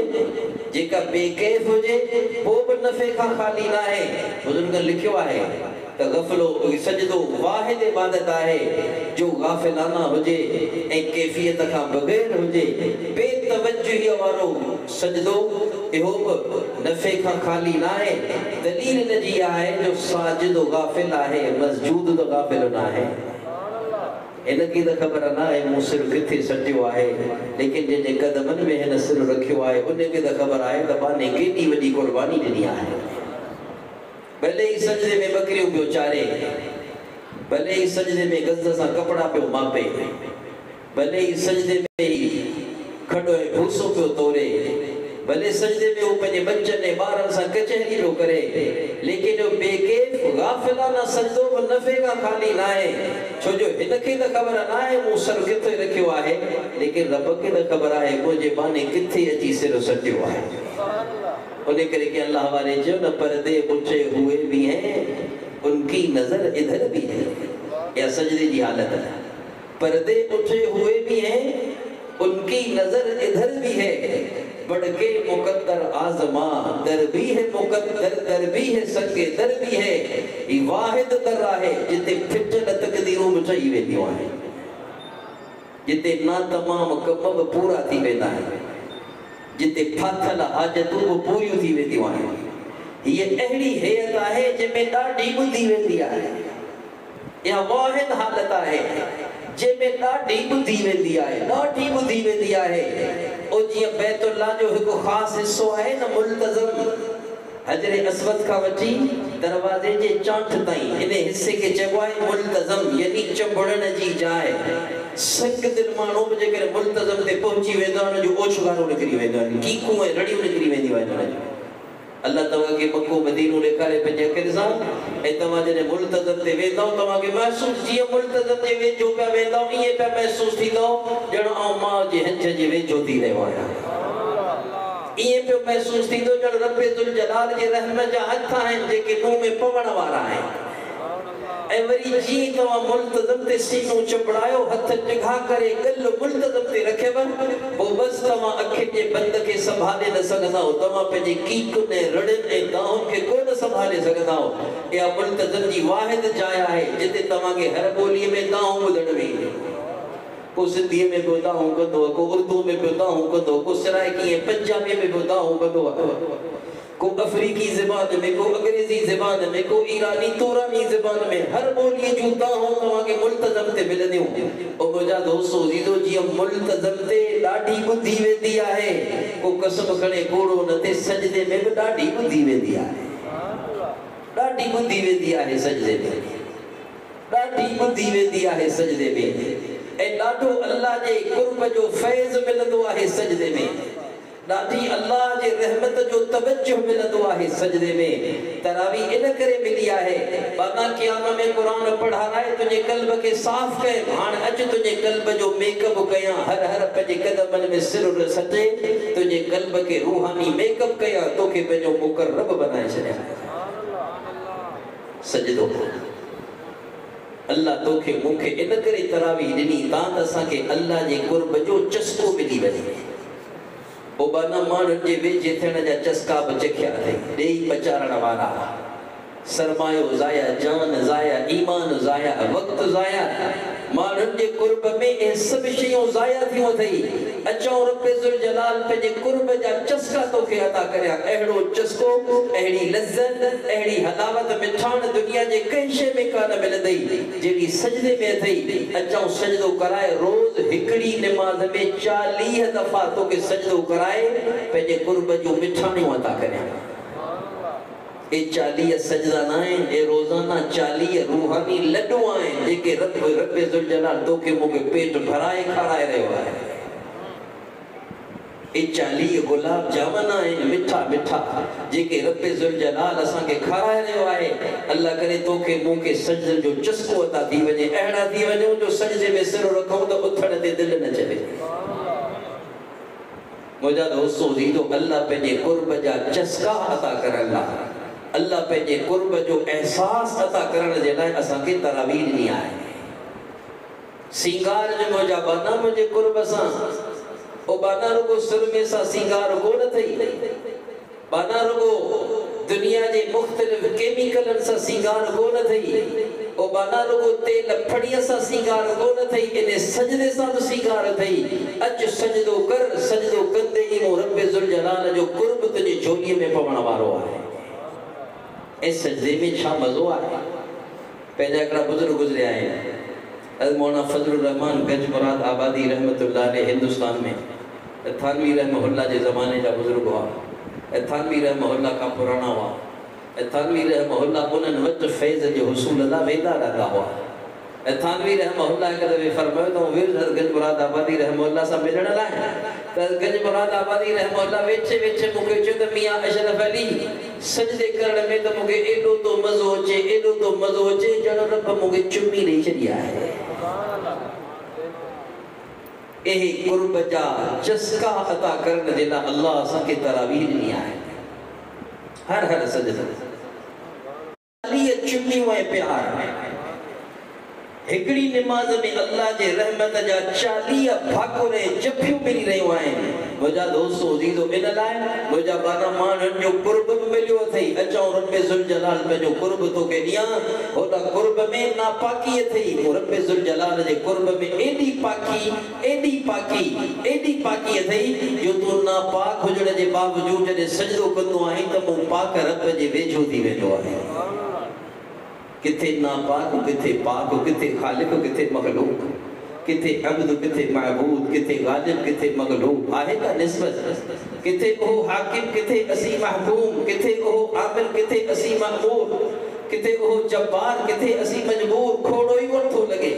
A: जेका बेकैफ़ हुजे, पोइ बि नफ़े खां खाली न आहे। बुज़ुर्गनि लिखियो आहे त गफ़लो सजदो वाहिद इबादत आहे जो गाफ़िलाना हुजे ऐं कैफ़ियत खां बग़ैर हुजे। बेतवज्जुही वारो सजदो इहो बि नफ़े खां खाली न आहे। दलील इन जी आहे जो साजिदो गाफ़िल आहे, मस्जूद त गाफ़िल न आहे। इनकी त ख़बर न आहे मूं सिर किथे सटियो आहे, लेकिन जंहिंजे कदमनि में हिन सिर रखियो आहे उनखे त ख़बर आहे त बाने केॾी वॾी क़ुर्बानी ॾिनी आहे। भले ई सजदे में बकरियूं पियो चारे, भले ई सजदे में गज़ सां कपिड़ा पियो मापे, भले ई सजदे में खॾो ऐं भूसो पियो तोड़े, भले सजदे में वो पंहिंजे बच्चनि ऐं ॿारनि सां कचहरी पियो करे, लेकिन बेकैफ़ गाफ़िलाना सजदो बि नफ़े खां खाली न आहे। छो जो हिनखे त ख़बर न आहे मूं सर किथे रखियो आहे, लेकिन रब खे त ख़बर आहे मुंहिंजे बाने किथे अची सिर सटियो आहे। उन करे के अल्लाह वाले जो न पर्दे ऊंचे हुए भी हैं उनकी नजर इधर भी है। या सजदे की हालत है, पर्दे ऊंचे हुए भी हैं उनकी नजर इधर भी है। बढ़ के मुकद्दर आजमा दर भी है, मुकद्दर दर भी है, संगे दर भी है। ये वाहिद दर है जिते फिजल तकदीरों में चई वेंदियूं आहिनि, जिते ना तमाम कम पूरा थी वेंदा आहिनि। जिते फाथल हाजतूं वो पूरियूं थी वेंदियूं आहिनि। ये अहिड़ी हैत आहे जंहिंमें ॾाढी ॿुधी वेंदी आहे। इहा वाहिद हालत आहे जंहिंमें ॾाढी ॿुधी वेंदी आहे, ॾाढी ॿुधी वेंदी आहे। ओ जीअं बैतुल्लाह जो हिकु ख़ासि हिसो आहे न, मुल्तज़म हजरे अस्वद का वठी दरवाजे जे चांठ ताईं इन हिस्से के चइबो आहे मुल्तज़म, यानी चंबड़न जी जाइ। संग दिल माण्हू बि जेकर मुल्तज़म ते पहुची वेंदो आहे, उन जो ओछगारो निकिरी वेंदो आहे, कीकूं ऐं रड़ियूं निकिरी वेंदियूं आहिनि। अल्लाह तव्हां खे मको मदीनो ॾेखारे पंहिंजे अखियुनि सां, ऐं तव्हां जॾहिं मुल्तज़म ते वेंदव तव्हां खे महसूस जीअं मुल्तज़म जे वेझो पिया वेंदव ईअं पिया महसूस थींदो ॼण आउं माउ जे हंज जे वेझो थी रहियो आहियां। ये पे महसूस थी तो जड़ रब्बे जुल जलाल जे रहमत जा हथ आहिनि जेके मुंह में पवण वारा आहिनि। ऐं वरी जी तव्हां मुल्तज़म ते सीनो चपड़ायो, हथ निगाह करे गल मुल्तज़म ते रखेव, पोइ बस तव्हां अखियुनि जे बंद खे संभाले न सघंदा हो। तव्हां पंहिंजे कीकुनि ऐं रड़ियुनि ऐं दाहुनि खे कोन संभाले सघंदा हो। इहा मुल्तज़म जी वाहिद जाइ आहे जिते तव्हां खे हर ॿोलीअ में दाहूं ॿुधण में ईंदियूं। को सिंधी में भी दाहूं कंदो, को उर्दू में भी दाहूं कंदो, को सराइकी पंजाबी में भी दाहूं कंदो, को अफ्रीकी ज़बान में, को अंग्रेजी ज़बान में, को ईरानी तुरानी ज़बान में, हर ॿोलीअ जूं दाहूं तव्हां खे मुल्तज़म ते मिलंदियूं। ओ मुंहिंजा दोस्तो जीदो जीअं मुल्तज़म ते ॾाढी ॿुधी वेंदी आहे, को कसम खणे कूड़ो न थिए, सजदे में बि ॾाढी ॿुधी वेंदी आहे। ॾाढी ॿुधी वेंदी आहे सजदे में, ॾाढी ॿुधी वेंदी आहे सजदे में। ऐं ॾाढो अल्लाह जे कुर्ब जो फैज़ मिलंदो आहे सजदे में, ॾाढी अल्लाह जे रहमत जो तवज्जो मिलंदो आहे सजदे में। तरावी इन करे मिली आहे बाना क़याम में क़ुरान पढ़ाराए तुंहिंजे क़ल्ब खे साफ़ कए। हाणे अचु तुंहिंजे क़ल्ब जो मेकअप कयां, हर हर पंहिंजे क़दमनि में सिर सटे, तुंहिंजे क़ल्ब खे रूहानी मेकअप कयां, तोखे पंहिंजो मुक़र्रब बनाए छॾियां। सजदो अल्लाह तोखे मूंखे इन करे तरावी ॾिनी तां त असांखे अल्लाह जे कुर्ब जो चस्को मिली वञे। पोइ बाना माण्हुनि जे वेझे थियण जा चस्का बि चखिया अथई, ॾेई पचारण वारा। सरमायो ज़ाया, जान ज़ाया, ईमान ज़ाया, वक़्तु ज़ाया, माण्हुनि जे कुर्ब में इहे सभु शयूं ज़ाया थियूं अथई। अचूं रब्बे ज़ुल जलाल पंहिंजे कुर्ब जा चस्का तोखे अता करिया। अहिड़ो चस्को, अहिड़ी लज़्ज़त, अहिड़ी हलावत मिठाण दुनिया जे कंहिं शइ में कान मिलंदई जहिड़ी सजदे में अथई। अचूं सजदो कराए, रोज़ हिकिड़ी निमाज़ में 40 दफ़ा तोखे सजदो कराए पंहिंजे कुर्ब जूं मिठाणियूं अता करिया। ए 40 सजदा न आहिनि, ए रोज़ाना 40 रूहानी लड्डू आहिनि जेके रब्बे ज़ुल जलाल तोखे मूंखे पेट भराए खाराए रहियो आहे। ए 40 गुलाब जामुन आहिनि मिठा मिठा जेके रब्बे ज़ुल जलाल असांखे खाराए रहियो आहे। अल्लाह करे तोखे मूंखे सजदे जो चस्को अता थी वञे, अहिड़ा थी वञूं जो सजदे में सिर रखूं त उथण ते दिलि न चवे। मुंहिंजा दोस्तो जीदो अल्लाह पंहिंजे कुर्ब जा चस्का अता करण लाइ, अल्लाह पंहिंजे कुर्ब जो एहसास अता करण जे लाइ असांखे तरावी ॾिनी आहे। सिंगार जो मुंहिंजा बाना मुंहिंजे कुर्ब सां, ओ बाना रुगो सुरमे सां सिंगार कोन थई, बाना रुगो दुनिया जे मुख़्तलिफ़ केमिकलनि सां सिंगार कोन थई, ओ बाना रुगो तेल फड़ीअ सां सिंगार कोन थई, इन सजदे सां बि सिंगार थई। अच सजदो कर, सजदो कंदे ई मूं रब्बे ज़ुल जलाल जो कुर्ब तुंहिंजी झोलीअ में पवण वारो आहे। इस सजदे में छा मज़ो आहे। पंहिंजा हिकिड़ा बुज़ुर्ग गुज़रिया आहिनि, हज़रत मौलाना फज़लुर रहमान गंज मुराद आबादी रहमतुल्लाह अलैह हिंदुस्तान में थानवी रहमहुल्लाह जे ज़माने जा बुज़ुर्ग हुआ। थानवी रहमहुल्लाह का पुराना हुआ। थानवी रहमहुल्लाह उन्हनि वटि फैज़ जे हुसूल लाइ वेंदा रहंदा हुआ। थानवी रहमहुल्लाह हिकु दफ़े फरमायो त विर्द गंज मुराद आबादी रहमहुल्लाह सां मिलण लाइ, त गंज मुराद आबादी रहमहुल्लाह वेठे वेठे मूंखे चयो त मियां अशरफ अली सजदे करण में त मूंखे एॾो तो मज़ो अचे, एॾो तो मज़ो अचे ॼण रब मूंखे चुमी ॾेई छॾी आहे। एहे कुर्ब जा चस्का अता करण जे लाइ अल्लाह असांखे तरावीह ॾिनी आहे। हर हर सजदे चुमियूं ऐं प्यार हिकड़ी निमाज में अल्लाह जे रहमत जा 40 भाकुर जफियूं मिली रहियूं आहिनि। मुंहिंजा दोस्तो अज़ीज़ो इन लाइ मुंहिंजा बाना माण्हुनि जो कुर्ब बि मिलियो अथई। अचूं रब्बे ज़ुल जलाल पंहिंजो कुर्ब तोखे ॾियां। होॾा कुर्ब में नापाकी अथई। रब्बे ज़ुल जलाल जे कुर्ब में एॾी पाकी अथई जो तूं नापाक हुजण जे बावजूद जॾहिं सजदो कंदो आहीं त मूं पाक रब जे वेझो थी वेंदो आहे। किथे नापाक, किथे पाक, किथे खालिक, किथे मखलूक, किथे अब्द, किथे महबूद, किथे गालिब, किथे मगलूब। आहे का निस्बत किथे ओ हाकिम, किथे असी महकूम, किथे ओ आमिल, किथे असी मामूर, किथे ओ जब्बार, किथे असी मजबूर। खोड़ो ही वठो लगे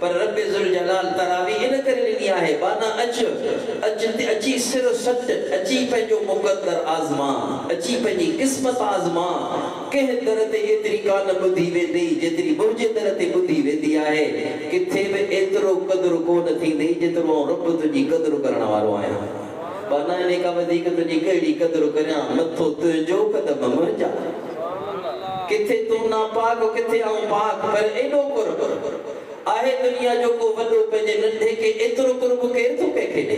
A: पर रब्बे ज़ुल जलाल तरावी इन करे ॾिनी आहे। बाना अची सिर सच, अची पंहिंजो मुक़द्दर आज़मा, अची पंहिंजी क़िस्मत आज़मा। कंहिं दर ते एतिरी कान ॿुधी वेंदी जेतिरी मुंहिंजे दर ते ॿुधी वेंदी आहे। किथे बि एतिरो क़दुरु कोन थींदी जेतिरो रब तुंहिंजी क़दुरु करण वारो आहियां। बाना इन खां वधीक तुंहिंजी कहिड़ी क़दुरु करियां। मथो तुंहिंजो क़दम मुंहिंजा। किथे तूं नापाक, किथे आऊं पाक, पर एॾो कुर्ब आहे दुनिया जो को वॾो पंहिंजे नंढे खे एतिरो कुर्ब केरु थो कंहिंखे ॾे।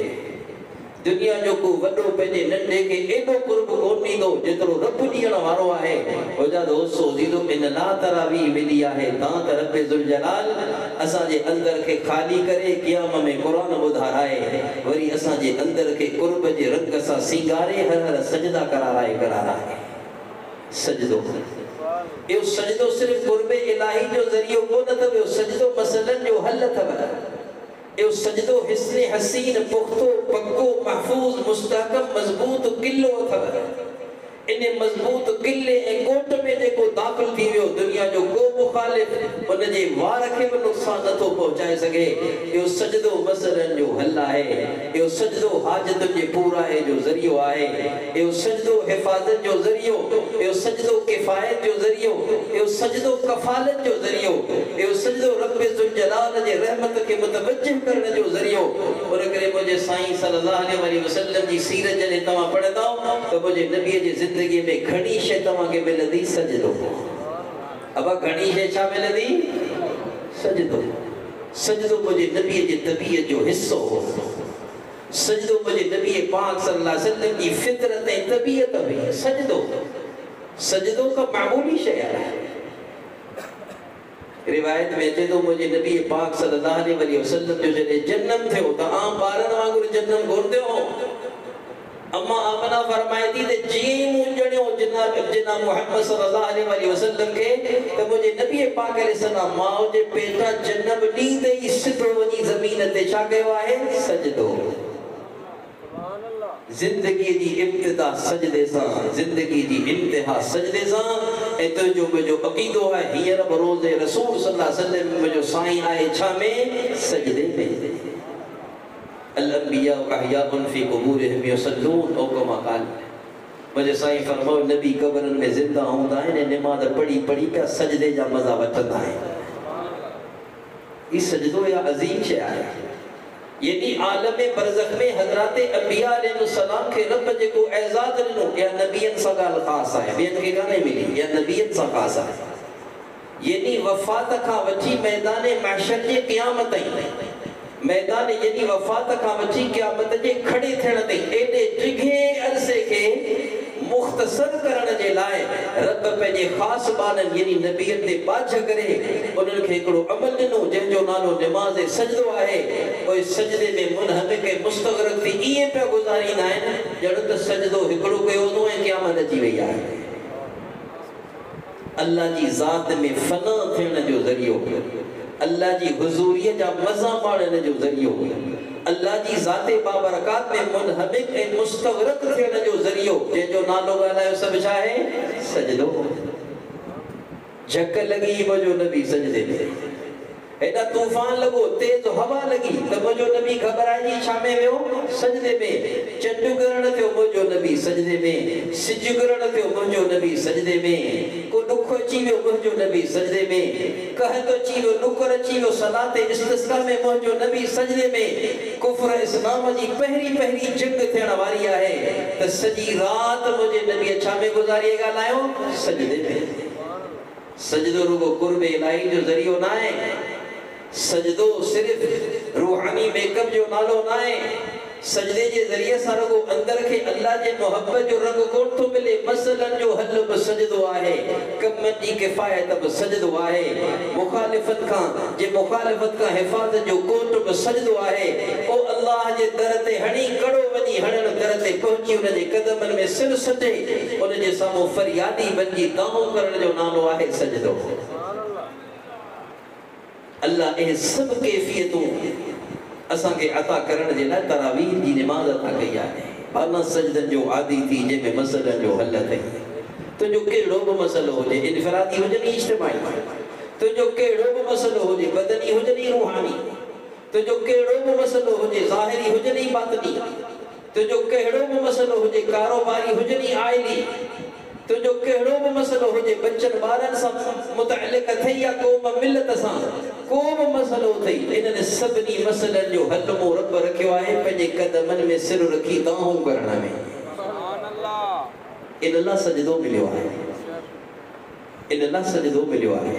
A: दुनिया जो को वॾो पंहिंजे नंढे खे एॾो कुर्ब कोन ॾींदो जेतिरो रब ॾियण वारो आहे। मुंहिंजा दोस्तो अज़ीज़ो इन लाइ तरावी मिली आहे तां त रब्बे ज़ुल जलाल असांजे अंदर खे ख़ाली करे क़याम में क़ुरान ॿुधाराए, वरी असांजे अंदर खे कुर्ब जे रंग सां सींगारे हर सजदा कराराए। सजदो यो सजदो सिर्फ कुर्बे इलाही जो ज़रियो कोन अथव। यो सजदो मसलन जो हल अथव। यो सजदो हिस्ने हसीन पुख्तो पक्को महफूज मुस्तहकम मजबूत किलो अथव। इन मजबूत किले ऐं कोट में जेको दाख़िल थी वियो दुनिया जो को मुखालिफ उन जे वार खे बि नुक़सान नथो पहुचाए सघे। इहो सजदो मसलन जो हल आहे। इहो सजदो हाजतुनि जे पूराए जो ज़रियो आहे। इहो सजदो हिफ़ाज़त जो ज़रियो, इहो सजदो किफ़ायत जो ज़रियो, इहो सजदो कफ़ालत जो ज़रियो, इहो सजदो रब्बे ज़ुल जलाल जे रहमत खे मुतवज्जिह करण जो ज़रियो। उन करे मुंहिंजे साईं सल्लल्लाहु अलैहि वसल्लम जी सीरत जॾहिं तव्हां पढ़ंदा त मुंहिंजे नबीअ जी ज़िंदगी में घणी शइ तव्हांखे मिलंदी सजदो। अबा घणी शइ छा मिलंदी? सजदो। सजदो मुंहिंजे नबीअ जी तबीयत जो हिस्सो हो। सजदो मुंहिंजे नबी पाक सल्लल्लाहु अलैहि वसल्लम जी फितरत ऐं तबीयत में सजदो। सजदो का मामूली शइ आहे। रिवायत में अचे तो मुंहिंजे नबी पाक सल्लल्लाहु अलैहि वसल्लम जो जॾहिं जन्म थियो त आम ॿारनि वांगुरु जन्म घुरंदो हो। अम्मा आमना फरमाए थी त जीअं मूं ॼणियो जनाब मुहम्मद सल्लल्लाहु अलैहि वसल्लम खे त मुंहिंजे नबी पाक अलैहिस्सलाम माउ जे पेटा जन्म ॾींदे ई सिधो वञी ज़मीन ते छा कयो आहे? सजदो। जिंदगी जी इब्तिदा सजदे सां, जिंदगी जी इंतहा सजदे सां। ऐं तुंहिंजो मुंहिंजो अक़ीदो आहे हींअर बरोज़े रसूल सल्लल्लाहु अलैहि वसल्लम मुंहिंजो साईं आहे छा में? सजदे में। अल-अंबिया अहयाउन फी क़ुबूरिहिम युसल्लून औ कमा क़ाल। मुंहिंजे साईं फरमायो नबी क़बरनि में ज़िंदा हूंदा आहिनि, निमाज़ पढ़ी पढ़ी पिया सजदे जा मज़ा वठंदा आहिनि। ई सजदो या अज़ीम शइ आहे। यानी आलम बरज़ख में हज़रात अंबिया अलैहिस्सलाम खे रब जेको एज़ाज़ ॾिनो या नबियनि सां ॻाल्हि ख़ासि आहे, ॿियनि खे कान्हे मिली, या नबियनि सां ख़ासि आहे। यानी वफ़ात खां वठी मैदान महशर जे क़यामत ताईं, मैदान यानी वफ़ात खां वठी क़यामत जे खड़े थियण ताईं एॾे टिघे अरसे खे मुख़्तसर करण जे लाइ रब पंहिंजे ख़ासि ॿारनि यानी नबियनि ते बाझ करे उन्हनि खे हिकिड़ो अमल ॾिनो जंहिंजो नालो निमाज़ सजदो आहे। उहे सजदे में मुनहमिक ऐं मुस्तग़रक़ थी ईअं पिया गुज़ारींदा आहिनि ॼण त सजदो हिकिड़ो कयो हूंदो ऐं क़यामत अची वई आहे। अल्लाह जी ज़ात में फ़ना थियण जो ज़रियो, अल्लाह जी हुज़ूरियत जा मज़ा माणण जो ज़रियो, अल्लाह जी ज़ाते बाबरकात में मुनहमिक ऐं मुस्तग़रक़ थियण जो ज़रियो, जंहिंजो नालो ॻाल्हायो सभु छा आहे? सजदो। झक लॻी मुंहिंजो नबी सजदे में, एॾा तूफ़ान लॻो, तेज़ हवा लॻी त मुंहिंजो नबी घबराइजी छा में वियो? सजदे में। चंडु किरण थियो मुंहिंजो नबी सजदे में, सिज किरण थियो मुंहिंजो नबी सजदे में, को ॾुख अची वियो मुंहिंजो नबी सजदे में, कहत अची वियो, नुकुर अची वियो, सलात इस्तिस्क़ा में मुंहिंजो नबी सजदे में। कुफ्र इस्लाम जी पहिरीं जंग थियण वारी आहे त सॼी राति मुंहिंजे नबी छा में गुज़ारी ॻाल्हायो? सजदे में। सजदो रुगो कुर्ब इलाही जो ज़रियो न आहे, सजदो सिर्फ रूहानी मेकअप जो नालो ना है। सजदे जे ज़रिए सां रुगो अंदर के अल्लाह जे मोहब्बत जो रंग कोन थो मिले। मसलन जो हल बि सजदो आहे, कमनि जी किफ़ायत बि सजदो आहे, मुखालिफत खां हिफ़ाज़त जो कोट बि सजदो आहे। ओ अल्लाह जे दर ते हणी कड़ो वञी हणण दर ते पहुची उन जे कदमनि में सिर सटे उन जे साम्हूं फरियादी बणिजी दामो करण जो नालो आहे सजदो। अल्लाह इहे सभु कैफ़ियतूं असां खे अता करण जे लाइ तरावीह जी निमाज़ अता कई आहे। बाना सजदनि जो आदी थी जंहिंमें मसइलनि जो हल अथई। तुंहिंजो कहिड़ो बि मसइलो हुजे, इनफरादी हुजनि इज्तिमाई, तुंहिंजो कहिड़ो बि मसइलो हुजे, बदनी हुजनि रूहानी, तुंहिंजो कहिड़ो बि मसइलो हुजे, ज़ाहिरी हुजनि बातिनी, तुंहिंजो कहिड़ो बि मसइलो हुजे, कारोबारी हुजनि आइली, तुंहिंजो कहिड़ो बि मसइलो हुजे, बचनि ॿारनि सां मुतअल्लिक़ अथई या क़ौम मिलत सां को बि मसइलो अथई, इन्हनि सभिनी मसइलनि जो हल मूं रब रखियो आहे पंहिंजे कदमनि में सिर रखी दाऊं करण में। इन लाइ सजदो मिलियो आहे, इन लाइ सजदो मिलियो आहे।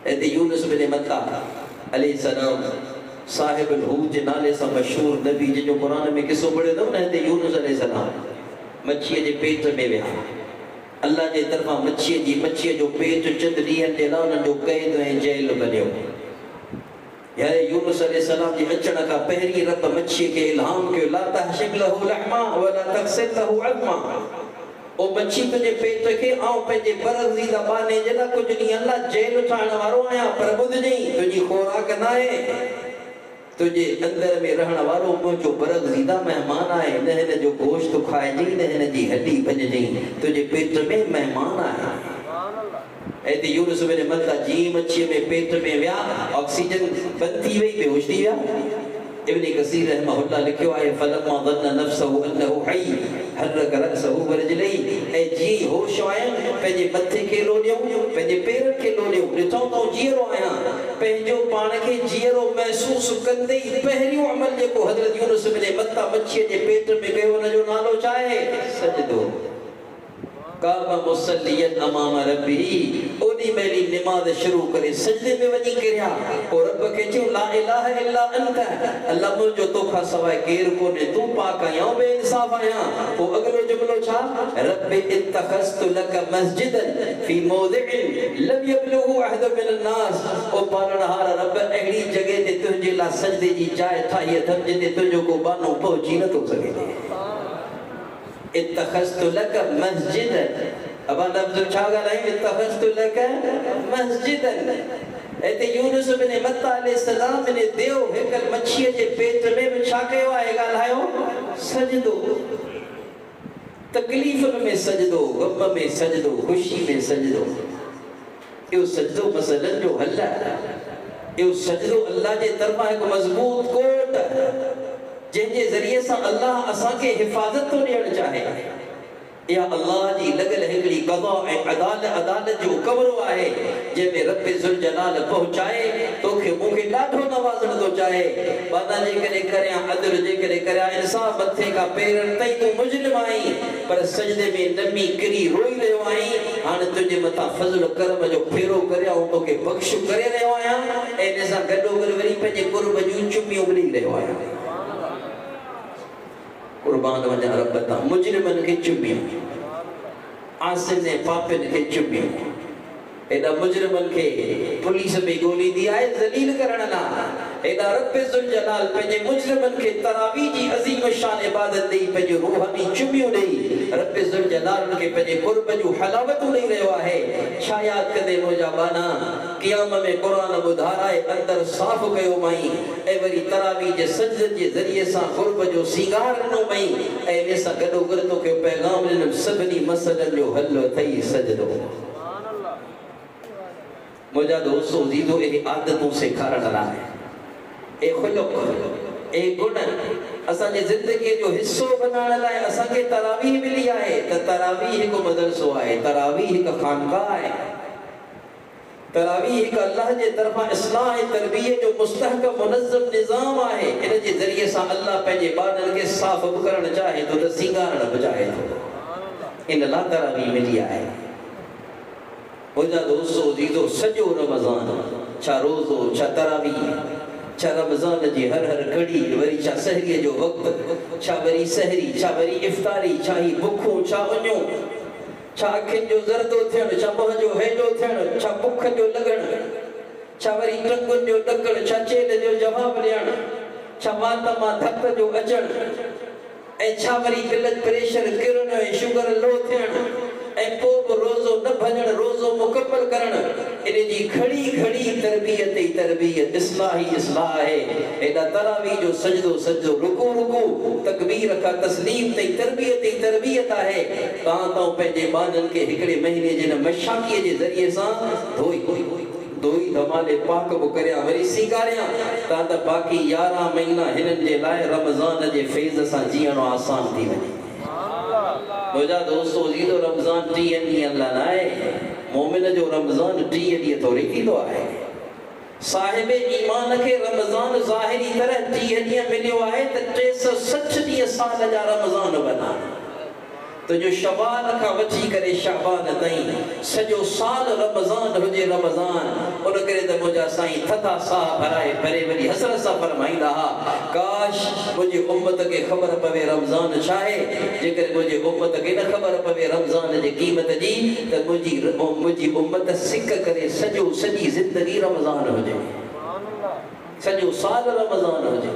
A: हिते यूनुस बिन मत्ता अलैहिस्सलाम साहिबुल हूद जे नाले सां मशहूर नबी जंहिंजो क़ुरान में किसो पढ़ियो अथव न। हिते यूनुस अलैहिस्सलाम मच्छीअ जे पेट में विया। अल्लाह जे तरफ़ां मच्छीअ जो पेट चंद ॾींहंनि जे लाइ उन्हनि जो क़ैद ऐं जेल बणियो। यारे यूनुस अलैहिस्सलाम जे अचण खां पहिरीं रब मच्छीअ खे इल्हाम कयो, ला तहशिब लहू लहमा वला तक़सिर लहू अज़मा। ओ मच्छी तुंहिंजे पेट खे आउं पंहिंजे बरगज़ीदा बाने जे लाइ कुझु ॾींहंनि लाइ जेल ठाहिण वारो आहियां, पर ॿुधजांइ तुंहिंजी खुराक न आहे, तुझे अंदर में रहण वारो मुझो बरगज़ीदा मेहमान आहे। न हिन जो गोश्त खाइजी, न हिन जी हड्डी भञिजी, तुझे पेट में मेहमान आहे। ऐते यूनुस बिन मत्ता जी मच्छी में पेट में विया, ऑक्सीजन बंद थी वई, बेहोश थी विया। इब्न कसीर रहमहुल्लाह लिखियो आहे फलमा ظن नफ्सहु अन्नहु हई हरक रअसहु वरजलई। ऐं जी होश आयनि पंहिंजे मथे खे लोॾियो, पंहिंजे पेरनि खे लोॾियो, ॾिठो त जीअरो आहियां। पंहिंजो पाण खे जीअरो महसूस कंदे ई पहिरियों अमल जेको हज़रत यूनुस बिन मत्ता मच्छीअ जे पेट में कयो उन जो नालो छा आहे? सजदो। काबा मुसल्लियन अमाम रब्बी, ओडी मेली निमाज़ शुरू करे सजदे में वञी किरिया। पोइ रब खे चयो ला इलाहा इल्ला अंत, अल्लाह मुंहिंजो तोखां सवाइ केरु कोन्हे, तूं पाक आहीं, आउं बेइंसाफ़ आहियां। पोइ अॻिलो जुमिलो छा? रब्बि इत्तख़ज़्तु लक मस्जिदन फी मौदिइन लम यबलुगु अहद मिनन नास। ओ पालनहार रब, अहिड़ी जॻह ते तुंहिंजे लाइ सजदे जी जाइ ठाही अथमि जिते तुंहिंजो को बानो पहुची नथो सघे। इत्तख़ज़्तु लक मस्जिदन, अब लफ़्ज़ छा ॻाल्हायूं? इत्तख़ज़्तु लक मस्जिदन। हिते यूनुस बिन मत्ता अलैहिस्सलाम ने देव हिकल मच्छीअ जे पेट में बि छा कयो आहे? ॻाल्हायो सजदो। तकलीफ़ुनि में सजदो, ग़म में सजदो, ख़ुशी में सजदो। इहो सजदो मसइलनि जो हल आहे। इहो सजदो अल्लाह जे तरफ़ां हिकु मज़बूत कोट जंहिंजे ज़रिए सां अल्लाह असांखे हिफ़ाज़त थो ॾियणु चाहे। इहा अल्लाह जी लॻल हिकिड़ी क़ज़ा ऐं अदालत जो कमरो आहे जंहिंमें रब ज़ुल जलाल पहुचाए तोखे मूंखे ॾाढो नवाज़ण थो चाहे। वादा जेकॾहिं करियां अदल, जेकॾहिं करियां इंसाफ़, मथे खां पेरनि ताईं तूं मुजरिम आहीं, पर सजदे में नमी किरी रोई रहियो आहीं। हाणे तुंहिंजे मथां फज़ल करम जो फेरो करियां, ऐं तोखे बख़्श करे रहियो आहियां, ऐं इन सां गॾोगॾु वरी पंहिंजे कुर्ब जूं चुमियूं ॾेई रहियो आहियां। कुर्बान वञा रब तां मुजरिमनि खे चुमियूं, आसिन ऐं पापिन खे चुमियूं। एॾा मुजरिमनि खे पुलिस में ॻोल्हींदी आहे ज़लील करण लाइ। एॾा रब ज़ुल जलाल पंहिंजे मुजरिमनि खे तरावीह जी अज़ीम शान इबादत ॾेई, पंहिंजो रूहानी चुमियूं ॾेई, रब ज़ुल जलाल खे पंहिंजे कुर्ब जूं हलावतूं ॾेई रहियो आहे। छा यादि कंदे मुंहिंजा बाना? क़याम में क़ुरान ॿुधाराए अंदरि साफ़ कयो मई, ऐं वरी तरावीह जे सजदनि जे ज़रिए सां कुर्ब जो सींगार ॾिनो मई, ऐं इन सां गॾोगॾु तोखे पैगाम ॾिनमि सभिनी मसइलनि जो हल अथई सजदो। मुझा दोस्तों दीदो ए आदतों सेखारण लाइ, ए खुलुक, ए गुण असांजे ज़िंदगी जो हिस्सो बनाइण लाइ असांखे तरावीह मिली आहे। त तरावीह हिकु मदरसो आहे, तरावीह हिकु खानकाह आहे, तरावीह हिकु अल्लाह जे तरफ़ां इस्लाह ऐं तरबियत जो मुस्तहकम मुनज़्ज़म निज़ाम आहे। इन जे ज़रिए सां अल्लाह पंहिंजे ॿारनि खे साफ़ बि करणु चाहे थो, त सींगारण बि चाहे थो। इन लाइ तरावीह मिली आहे। मुझा दोस्तों अजीजो सजो रमज़ान छा रोज़ो छा तरावी छा रमज़ान जी हर घड़ी वरी छा सहरी जो वक्त छा वरी सहरी छा वरी इफ्तारी छा ही बुखो छा वञो छा अखियुनि जो ज़रदो थियण छा मुंहं जो हेॾो थियण छा बुख जो लॻण छा वरी टंगुनि जो ॾकण छा चेल जो जवाब ॾियण छा वात मां धप जो अचण ऐं छा वरी ब्लड प्रेशर किरण ऐं शुगर लो थियण ऐं पोइ बि रोज़ो न भॼण रोज़ो मुकमल करण इन जी घड़ी घड़ी तरबियत ई तरबियत इस्लाह ई इस्लाह आहे एॾा तरावी जो सजदो सजदो रुकू रुकू तकबीर खां तस्लीम ताईं तरबियत ई तरबियत आहे तव्हां तो पंहिंजे ॿारनि खे हिकिड़े महीने जे न मशाक़ीअ जे ज़रिए सां धोई धमाले पाक बि करियां वरी सीगारियां तव्हां त बाक़ी 11 महीना हिननि जे लाइ रमज़ान जे फैज़ सां जीअणो आसान थी वञे मुझा दोस्तों अजीजो रमज़ान 30 ॾींहं लाइ न आहे मोमिन जो रमज़ान 30 ॾींहं थोरी थींदो आहे साहिब ईमान खे रमज़ान ज़ाहिरी तरह 30 ॾींहं मिलियो आहे त 360 ॾींहं साल जा रमज़ान बना तो जो शबान का वठी करे शाबान ताईं सजो साल रमज़ान हुजे रमज़ान उन करे त मुझा साईं थथा साह भराए भरे वरी हसरत सां फरमाईंदा हा काश मुझे उम्मत के खबर पवे रमज़ान छा आहे जेकर मुझे उम्मत के न खबर पवे रमज़ान जी क़ीमत जी त मुझी उम्मत सिक करे सजी ज़िंदगी रमज़ान हुजे सजो साल रमज़ान हुजे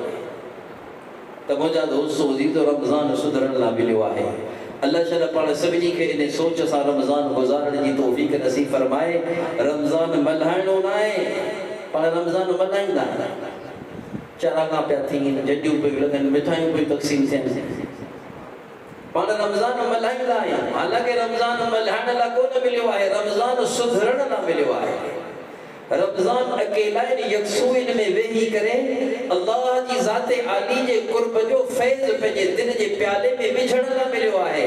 A: त मुझा दोस्तों अजीजो रमज़ान सुधरण ला मिलियो आहे अल्लाह शला पाण सभिनी खे इन सोच सां रमज़ान गुज़ारण जी तौफ़ीक़ नसीब फरमाए रमज़ान मल्हाइणो न आहे पाण रमज़ान मल्हाईंदा चरागा पिया थियनि जॾियूं पियूं लॻनि मिठाइयूं पियूं तक़सीम थियनि पाण रमज़ान मल्हाईंदा आहियूं हालांकि रमज़ान मल्हाइण लाइ कोन मिलियो आहे रमज़ान सुधरण लाइ मिलियो आहे रमज़ान अकेला यकसूइन में वेही करे अल्लाह जी ज़ाते आली जे कुर्ब जो फैज़ पंहिंजे दिल जे प्याले में विझण लाइ मिलियो आहे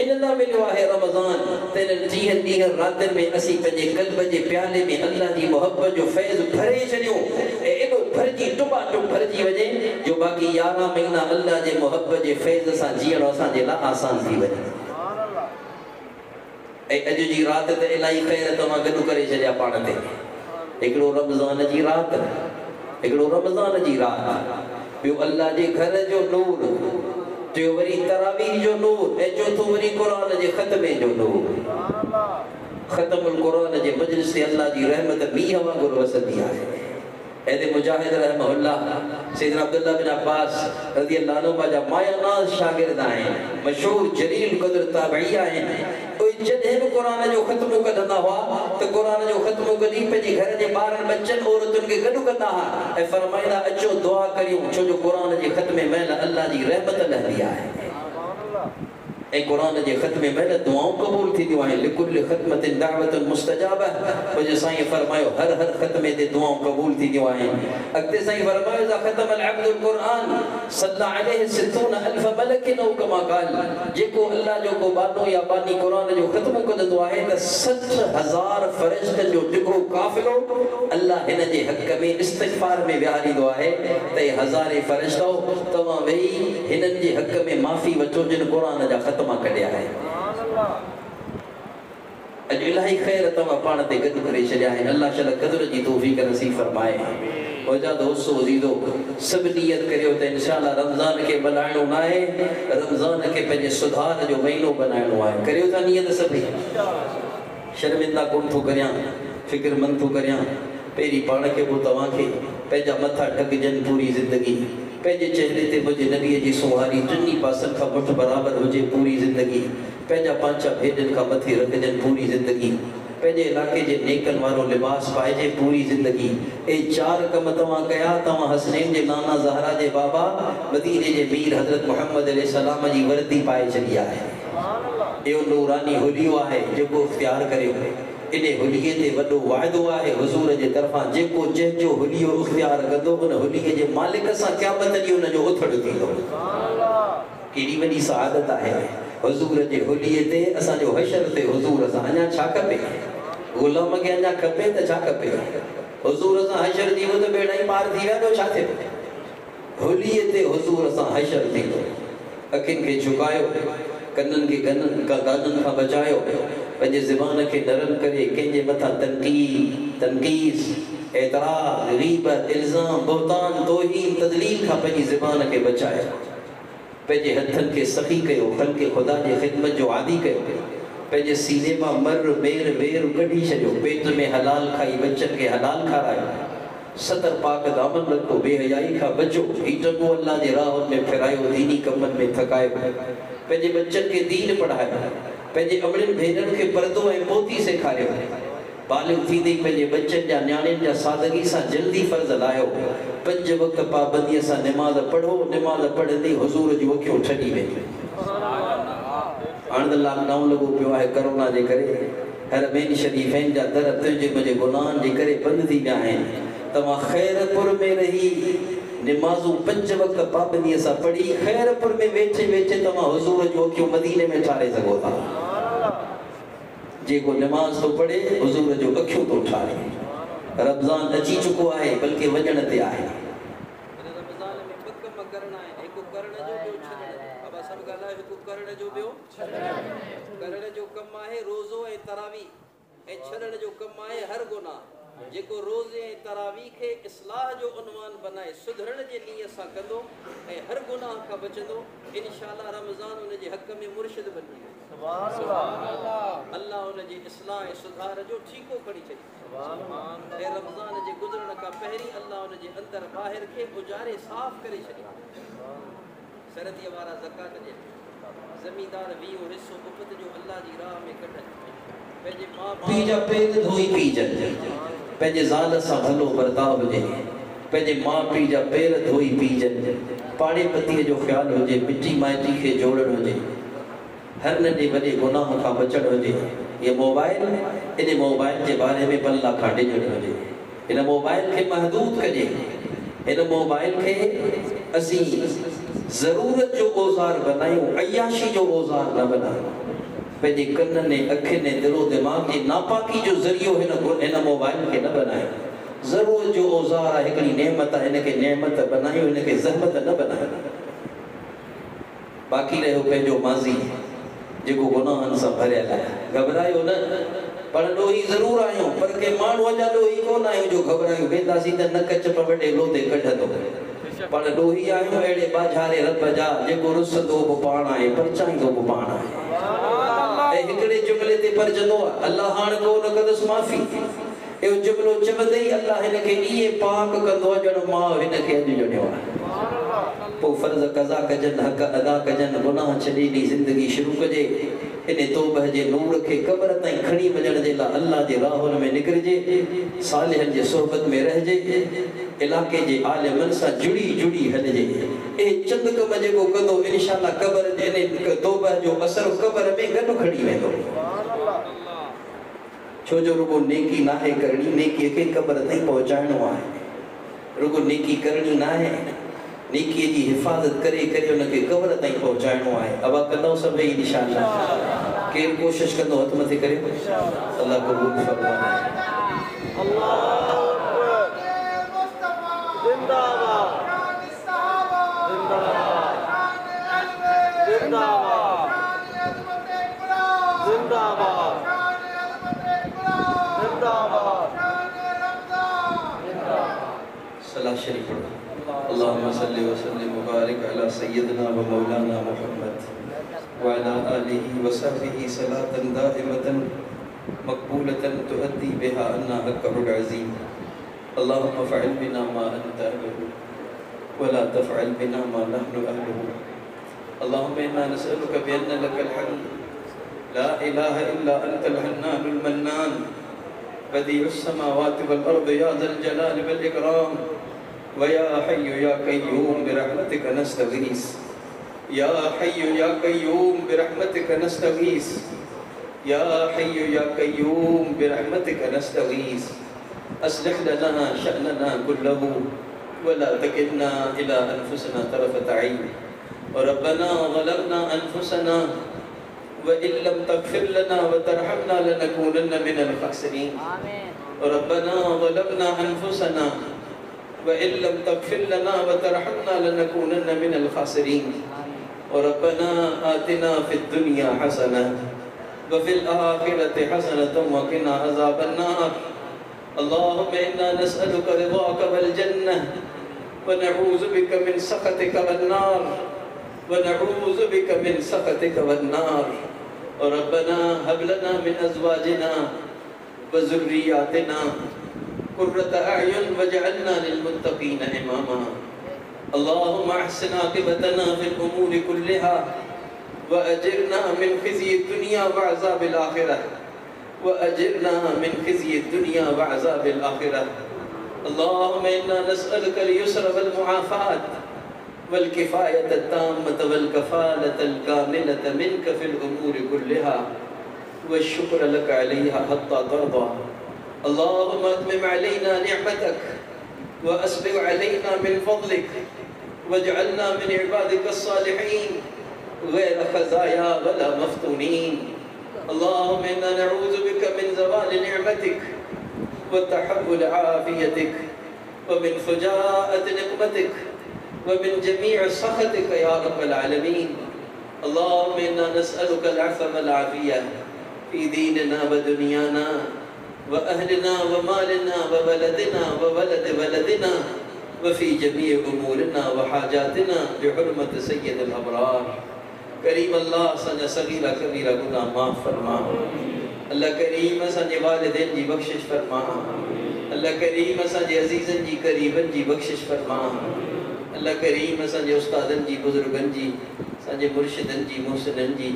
A: इन लाइ मिलियो आहे रमज़ान त इन 30 ॾींहं रातिनि में असीं पंहिंजे क़ल्ब जे प्याले में अल्लाह जी मोहब्बत जो फैज़ भरे छॾियूं ऐं एॾो भरिजी टुपाटुप भरिजी वञे जो बाक़ी 11 महीना अल्लाह जे मोहब्बत जे फैज़ सां जीअणो असांजे लाइ आसान थी वञे ऐं अॼु जी राति त इलाही ख़ैर तव्हां गॾु करे छॾिया पाण ते हिकिड़ो रमज़ान जी राति हिकिड़ो रमज़ान जी राति ॿियो अल्लाह जे घर जो नूर टियों वरी तरावीह जो नूर ऐं चौथो वरी क़ुरान जे ख़त्मे जो नूर ख़त्मुल क़ुरान जे मजलिस ते अल्लाह जी रहमत मींहं वांगुरु वसंदी आहे ऐं मुजाहिद रहमहुल्लाह सैयदना अब्दुल्लाह बिन अब्बास रज़ी अल्लाह अन्हु जा मायानाज़ शागिर्द आहिनि मशहूर जलील क़द्र ताबई आहिनि उहे जॾहिं बि क़ुरान जो ख़त्मो कढंदा हुआ त क़ुरान जो ख़त्मो कढी पंहिंजे घर जे ॿारनि बच्चनि औरतुनि खे गॾु कंदा हुआ ऐं फरमाईंदा अचो दुआ करियूं छो जो क़ुरान जे ख़त्मे महिल अल्लाह जी रहमत लहंदी आहे ऐं क़ुरान जे ख़त्मे महिल दुआऊं क़बूल थींदियूं आहिनि लिकुल ख़त्मतिन दावतुन मुस्तजाबा मुंहिंजे साईं फरमायो हर ख़त्मे ते दुआऊं क़बूल थींदियूं आहिनि अॻिते साईं फरमायो ज़ा ख़तमल अब्दुल क़ुरान सल्ला अलैहि सितून अल्फ मलकिन औ कमा क़ाल जेको अल्लाह जो को बानो या बानी क़ुरान जो ख़त्मो कंदो आहे त 60,000 फ़रिश्तनि जो टिको काफ़िलो अल्लाह हिन जे हक़ में इस्तिग़फ़ार में विहारींदो आहे त हज़ारे फ़रिश्तो तव्हां वेही हिननि जे हक़ में माफ़ी वठो जिन क़ुरान जा ख़त्मा कढिया आहे अॼु इलाही ख़ैर तव्हां पाण ते गॾु करे छॾिया आहिनि अल्लाह शल क़द्र जी तौफ़ीक़ नसीब फरमाए मुंहिंजा दोस्तो अज़ीज़ो सभु नियत करियो त इंशाअल्लाह रमज़ान खे मल्हाइणो न आहे रमज़ान खे पंहिंजे सुधार जो महीनो बनाइणो आहे करियो था नियत सभई शर्मिंदा कोन थो करियां फ़िक्रमंद थो करियां पहिरीं पाण खे पोइ तव्हांखे पंहिंजा मथा ढकजनि पूरी ज़िंदगी पंहिंजे चहिरे ते मुंहिंजे नबीअ जी सुहारी टिनी पासनि खां मुठ बराबरि हुजे पूरी ज़िंदगी पंहिंजा पांचा भेॾनि खां मथे रखजनि पूरी ज़िंदगी पंहिंजे इलाइक़े जे नेकनि वारो लिबास पाइजे पूरी ज़िंदगी ए 4 कम तव्हां कया तव्हां हसनैन जे नाना ज़हरा जे बाबा मदीने जे मीर हज़रत मुहम्मद अलैहि सलाम जी वर्दी पाए छॾी आहे इहो नूरानी हुलियो आहे जेको इख़्तियार करियो इन हुलिये ते वॾो वाइदो आहे हुज़ूर जे तरफ़ां जेको जंहिंजो हुलियो इख़्तियार कंदो उन हुलिये जे मालिक सां क़यामत ॾींहुं उनजो उथड़ थींदो केॾी वॾी सआदत आहे हुज़ूर जे हुलिये ते असांजो हशर ते हुज़ूर सां अञा छा खपे ग़ुलाम खे अञा खपे त छा खपे हुज़ूर सां हशर थी वियो त बेड़ा ई पार थी विया ॿियो छा थिए हुलिये ते हुज़ूर सां हशर थींदो अखियुनि खे झुकायो कननि खे गाननि खां बचायो पंहिंजे ज़बान खे नरम करे कंहिंजे मथां तनकीस एतराज़ ग़ीबत इल्ज़ाम बहतान तौहीन तदलील खां पंहिंजी ज़बान खे बचाए पंहिंजे हथनि खे सख़ी कयो ख़ल्क़ ख़ुदा जी ख़िदमत जो आदी कयो पंहिंजे सीने मां मर बेर कढी छॾियो पेट में हलाल खाई बच्चनि खे हलाल खारायो सतर पाक दामन रखो बेहयाई खां बचो हीटको अल्लाह जे राह में फिरायो दीनी कमनि में थकायो पंहिंजे बच्चनि खे दीन पढ़ायो पंहिंजे अमड़ियुनि भेनरुनि खे पर्दो ऐं मोती सेखारियो बालिग़ थींदे पंहिंजे बच्चनि जा न्याणियुनि जा सादगी सां जल्दी फ़र्ज़ लाहियो 5 वक़्त पाबंदीअ सां निमाज़ पढ़ो निमाज़ पढ़ंदी हुज़ूर जूं अखियूं ठॾी वेंदियूं हाणे त लॉकडाउन लॻो पियो आहे कोरोना जे करे हरमैन शरीफ़ैन जा दर तुंहिंजे मुंहिंजे गुनाहनि जे करे बंदि थी विया आहिनि तव्हां ख़ैरपुर में रही निमाज़ूं 5 वक़्त पाबंदीअ सां पढ़ी ख़ैरपुर में वेठे वेठे तव्हां हुज़ूर जूं अखियूं मदीने में ठारे सघो था जेको नमाज़ तो पढ़े हुज़ूर जो अखियूं तो ठारे रमज़ान अची चुको आहे बल्कि वञण ते आहे रमज़ान में ॿ कम करणा आहिनि हिकु करण जो ॿियो छॾण जो अब सभु ॻाल्हायो हिकु करण जो ॿियो करण जो कमु आहे रोज़ो ऐं तरावी ऐं छॾण जो कमु आहे हर गुनाह जेको रोज़े ऐं तरावी खे इस्लाह जो उनवान बनाए सुधरण जे नीयत सां कंदो ऐं हर गुनाह खां बचंदो इंशाअल्लाह रमज़ान उन जे हक़ में मुर्शिद बनी वेंदो अल्लाह उन जी इस्लाह ऐं सुधार जो ठीको खणी छॾी ऐं रमज़ान जे गुज़रण खां पहिरीं अल्लाह उन जे अंदरि ॿाहिरि खे उजारे साफ़ करे छॾी सरदीअ वारा ज़कात ॾियनि ज़मींदार वीहो हिसो मुफ़्त जो अल्लाह जी राह में कढनि पंहिंजे माउ पीउ जा पेर धोई पीजनि पंहिंजे ज़ाल सां भलो बर्ताव हुजे पंहिंजे माउ पीउ जा पेर धोई पीजनि पाड़े पतीअ जो ख़्यालु हुजे मिटी माइटी खे जोड़णु हुजे हर नंढे वॾे गुनाह खां बचणु हुजे ये मोबाइल इन मोबाइल जे बारे में पल्ला खां ॾिजणु हुजे इन मोबाइल खे महदूद कजे इन मोबाइल खे असीं ज़रूरत जो औज़ार बनायूं अयाशी जो औज़ार न बनायूं पंहिंजे कननि अखियुनि दिलो दिमाग़ जी नापाकी जो ज़रियो हिन मोबाइल खे न बनायूं ज़रूरत जो औज़ार आहे हिकिड़ी नेमत आहे हिनखे नेमत बनायूं हिनखे ज़हमत न बनायूं बाक़ी रहियो पंहिंजो माज़ी जेको गुनाहनि सां भरियल आहे घबरायो न पर ॾोही ज़रूरु आहियूं पर के माण्हूअ जा ॾोही कोन आहियूं जो घबरायूं वेंदासीं त न कच पवड़े लोधे कढंदो पर ॾोही आहियूं अहिड़े बाझारे रब जा जेको रुसंदो बि पाण आहे परचाईंदो बि पाण आहे ऐं हिकिड़े जुमिले ते परजंदो आहे अल्लाह हाणे को न कंदुसि माफ़ी इहो जुमिलो चवंदे ई अल्लाह हिनखे ईअं पाक कंदो आहे ॼण मां हिनखे अॼु ॼणियो आहे पोइ फ़र्ज़ क़ज़ा कजनि हक़ अदा कजनि गुनाह छॾे ॾी ज़िंदगी शुरू कजे इन तौबह जे नूर खे क़ब्र ताईं खणी वञण जे लाइ अल्लाह जे राहुनि में निकिरजे सालिहनि जे सोहबत में रहिजे इलाइक़े जे आलिमनि सां जुड़ी हलिजे ए चंद कम जेको कंदो इंशाअल्लाह क़ब्र इन तौबह जो असर क़ब्र में गॾु खणी वेंदो छो जो रुगो नेकी नाहे करणी नेकीअ खे क़ब्र ताईं पहुचाइणो आहे रुगो नेकी करणी नाहे नेकीअ जी हिफ़ाज़त करे करे उनखे क़ब्र ताईं पहुचाइणो आहे अबा कंदो सभई इंशाअल्लाह केरु कोशिशि कंदो हथ मथे करे अल्लाह क़बूल फरमाए अल्लाह जिंदाबाद जिंदाबाद जिंदाबाद जिंदाबाद सलाह शरीफ अल्लाहुम्मा सल्लि व सल्लिम व बारिक अला सय्यदना व मौलाना मुहम्मद व अला आलिहि व सहबिहि सलातन दाइमतन मक़बूलतन तुअद्दी बिहा अन्ना हक़्क़ुल अज़ीम अल्लाहुम्मा फ़अल बिना मा अंता अहलुहु व ला तफ़अल बिना मा नहनु अहलुहु अल्लाहुम्मा इन्ना नसअलुका बिअन्ना लकल हम्द ला इलाहा इल्ला अंतल हन्नानुल मन्नान बदीउस समावाति वल अर्द या ज़ल जलाल वल इकराम वया हय्यु या क़य्यूम बिरहमतिका नस्तगीस या हय्यु या क़य्यूम बिरहमतिका नस्तगीस या हय्यु या क़य्यूम बिरहमतिका नस्तगीस अस्लिह लना शअनना कुल्लहु वला तकिलना इला अनफुसिना तरफत ऐन रब्बना ज़लमना अनफुसना व इन लम तग़फिर लना व तरहमना लनकूनन्न मिनल ख़ासिरीन रब्बना ज़लमना अनफुसना وإن لم تغفر لنا وترحمنا لنكونن من الخاسرين ربنا آتنا في الدنيا حسنة वफ़िल आखिरति हसनतम वक़िना अज़ाबन्नार। अल्लाहुम्मा इन्ना नस्अलुका रिज़ाका वल जन्नह व नऊज़ु बिका मिन सख़तिका वन नार व नऊज़ु बिका मिन सख़तिका वन नार। रब्बना हब लना मिन अज़वाजिना व ज़ुर्रिय्यातिना क़ुर्रता अयुन वजअलना लिलमुत्तक़ीना इमामा। अल्लाहुम्मा अहसिन आक़िबतना फ़िल उमूरि कुल्लिहा व अजिरना मिन ख़िज़्यि दुनिया व अज़ाबिल आख़िरह व अजिरना मिन ख़िज़्यि दुनिया व अज़ाबिल आख़िरह। अल्लाहुम्मा इन्ना नस्अलुका अल-युस्र वल मुआफ़ात वल किफ़ायत अत-ताम्मत वल कफ़ालत अल-कामिलत मिनका फ़िल उमूरि कुल्लिहा व शुक्र लक अलैहा हत्ता तर्दा। अल्लाहुम्मा अत्मिम अलैना निअमतक व अस्बिग़ अलैना मिन फ़ज़लिक वजअलना मिन इबादिका अस्सालिहीन गैर ख़ज़ाया वला मफ़्तूनीन। अल्लाहुम्मा इन्ना नऊज़ु बिका मिन ज़वालि निअमतिक व तहव्वुल आफ़ियतिक व मिन फ़ुजाअति निक़मतिक व मिन जमीअ सख़तिक या रब्बल आलमीन। अल्लाहुम्मा इन्ना नस्अलुका अल-अफ़्व वल आफ़ियह फ़ी दीनिना व दुनियाना व अहलिना व मालिना व वलदिना व वलद वलदिना व फ़ी जमीअ उमूरिना व हाजातिना बिहुर्मति सय्यिदिल अबरार। करीम अल्लाह असांजा सगीरा कबीरा गुनाह माफ़ फरमा। अल्लाह करीम असांजे वालिदैन जी बख़्शिश फरमा। अल्लाह करीम असांजे अज़ीज़न जी क़रीबन जी बख़्शिश फरमा। अल्लाह करीम असांजे उस्तादन जी बुज़ुर्गन जी असांजे मुर्शिदन जी मुहसिनन जी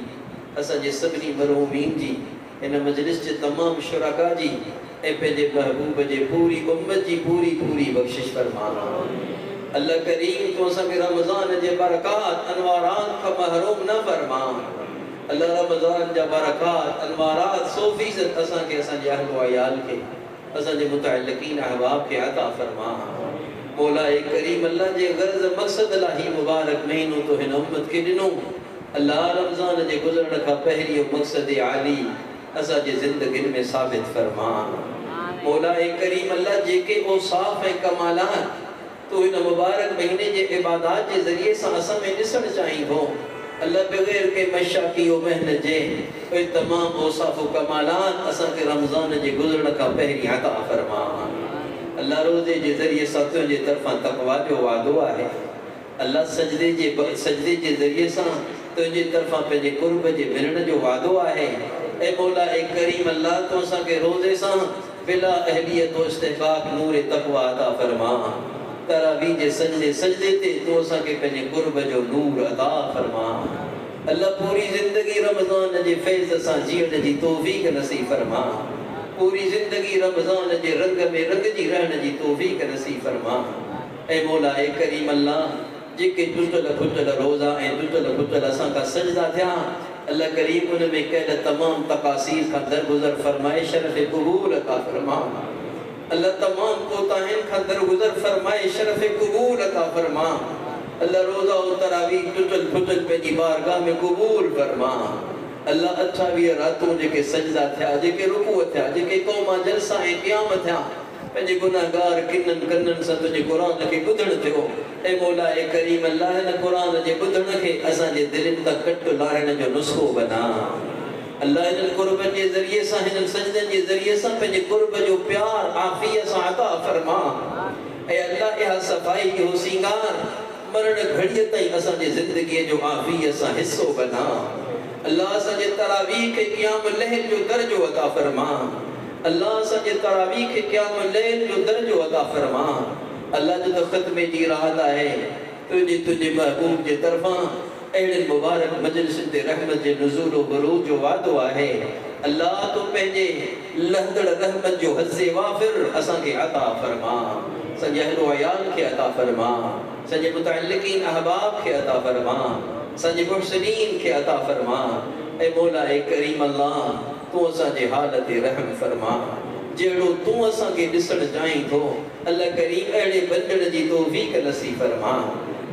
A: असांजे सभिनी मरहूमीन जी इन मजलिस जे तमाम शुरका जी ऐं पंहिंजे महबूब जे पूरी उम्मत जी पूरी पूरी बख़्शिश फरमा। अल्लाह करीम तो असांखे रमज़ान जे बरकात अनवारात खां महरूम न फरमा। अल्लाह रमज़ान जा बरकात अनवारात 100% असांखे असांजे अहल व अयाल खे असांजे मुतअल्लिक़ीन अहबाब खे अता फरमा। मौला करीम अल्लाह जे गर्ज़ मक़सद लाइ मुबारक महीनो तो हिन उम्मत खे ॾिनो। अल्लाह रमज़ान जे गुज़रण खां पहिरीं इहो मक़सद आली असांजे ज़िंदगियुनि में साबित फरमा। मौला करीम अल्लाह जेके औसाफ़ ऐं कमालात तो इन मुबारक महीने जे इबादात जे ज़रिए सां असां में ॾिसणु चाहीं थो। अल्लाह बग़ैर के मशाक़ी व मेहनत जे उहे तमाम औसाफ़ व कमालात असांखे रमज़ान जे गुज़रण खां पहिरीं अता फरमा। अल्लाह रोज़े जे ज़रिए सां तुंहिंजे तरफ़ां तक़वा जो वादो आहे। अल्लाह सजदे जे ज़रिए सां तुंहिंजे तरफ़ां पंहिंजे क़ुर्ब जे मिलण जो वादो आहे। ऐ मौला करीम अल्लाह तो असांखे रोज़े सां बिला अहलियत व इस्तिक़ाक़ नूर तक़वा अता फरमा। तरावी जे सजदे ते तो असांखे पंहिंजे क़ुर्ब जो नूर अता फरमा। अल्लाह पूरी ज़िंदगी रमज़ान जे फैज़ सां जीअण जी तौफ़ीक़ नसीब फरमा। पूरी ज़िंदगी रमज़ान जे रंग में रंगजी रहण जी तौफ़ीक़ नसीब फरमा। ऐ मौला करीम अल्लाह जेके टुटल फुटल रोज़ा ऐं टुटल फुटल असां खां सजदा थिया अल्लाह करीम उन में कयल तमाम तक़ासीर खां दरगुज़र फरमाए शरफ़ क़बूल अता फरमा। अल्लाह तमाम कोताहिन खां दरगुज़र फरमाए शरफ़ क़बूल अता फरमा। अल्लाह रोज़ा व तरावीह टुटल फुटल पंहिंजी बारगाह में क़बूल फरमा। अल्लाह 28 रातूं जेके सजदा थिया जेके रुकू थिया जेके क़ौमा जलसा ऐं क़याम थिया पंहिंजे गुनाहगार किननि कननि सां तुंहिंजे क़ुर खे ॿुधणु थियो। ऐं मौला करीम अल्लाह हिन क़ुर जे ॿुधण खे असांजे दिलनि तां कटु लाहिण जो नुस्ख़ो बना। अल्लाह हिननि क़ुर्बनि जे ज़रिए सां हिननि सजदनि जे ज़रिए सां पंहिंजे क़ुर्ब जो प्यार आफ़ियत सां अता फरमा। ऐं अल्लाह इहा सफ़ाई इहो सींगार मरण घड़ीअ ताईं असांजे ज़िंदगीअ जो आफ़ियत सां हिसो बना। अल्लाह असांजे तरावीह खे क़याम लैल जो दर्जो अता फरमा। अल्लाह असांजे तरावीह खे क़याम लैल जो दर्जो अता फरमा। अल्लाह जो त ख़त्मे जी राहत आहे तुंहिंजे महबूब जे तरफ़ां अहिड़े मुबारक मजलिसुनि ते रहमत जे नुज़ूल व बरूज जो वादो आहे। अल्लाह तो पंहिंजे लहदड़ रहमत जो हज़्ज़े वाफ़िर असांखे अता फरमा। सॼे अहल व अयाल खे अता फरमा। सॼे मुतअल्लिक़ीन अहबाब खे अता फरमा। सॼे मुहसिनीन खे अता फरमा। ऐ मौला करीम अल्लाह तू असांजे हाल ते रहम फरमा। जहिड़ो तू असांखे ॾिसणु चाहीं थो अल्लाह करीम अहिड़े बंदड़ जी तौफ़ीक़ नसीब फरमा।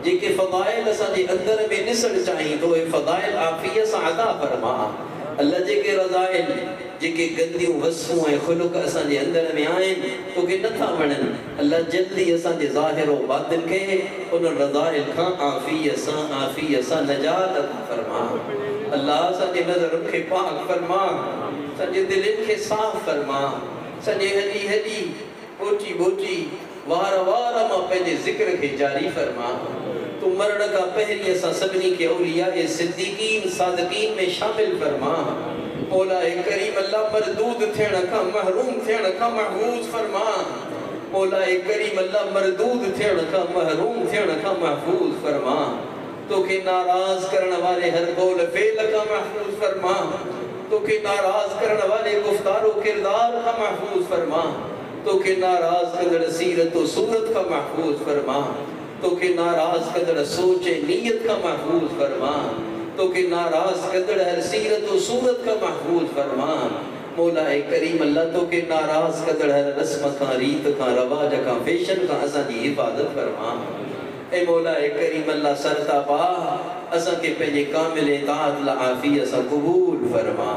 A: जेके फ़ज़ाइल असांजे अंदर में ॾिसणु चाहीं थो उहे फ़ज़ाइल आफ़ियत सां अता फरमा। अल्लाह जेके रज़ाइल जेके गंदियूं वसूं ऐं ख़ुलुक़ असांजे अंदर में आहिनि तोखे नथा वणनि अल्लाह जल्दी असांजे ज़ाहिर व बातिन खे उन रज़ाइल खां आफ़ियत सां नजात अता फरमा। अल्लाह सजे नज़र के पाक फरमा, सजे दिल के साफ फरमा, सजे हली हली बोटी बोटी वार वार मां पंहिंजे ज़िक्र के जारी फरमा। तू मरण का पहरी असां सभिनी के औलिया ए सिद्दीकीन सादिकीन में शामिल फरमा। मौला करीम अल्लाह मरदूद थियण का महरूम थियण का महफूज फरमा। मौला करीम अल्लाह मरदूद थियण का महरूम थियण का महफूज फरमा। तो के नाराज करने वाले हर कौल फेल का महफूज फरमा। तो के नाराज करने वाले गुफ्तारो किरदार का महफूज फरमा। तो के नाराज कदर सीरत व सूरत का महफूज फरमा। तो के नाराज कदर सोचे नीयत का महफूज फरमा। तो के नाराज कदर हर सीरत व सूरत का महफूज फरमा। मौला करीम अल्लाह तो के नाराज कदर हर रस्म का रीत का रवाज का फैशन का असांजी हिफाजत फरमा। ए मौला करीम अल्लाह सरता पा असा के पंहिंजे कामिल इताअत ला आफियत सां क़बूल फरमा।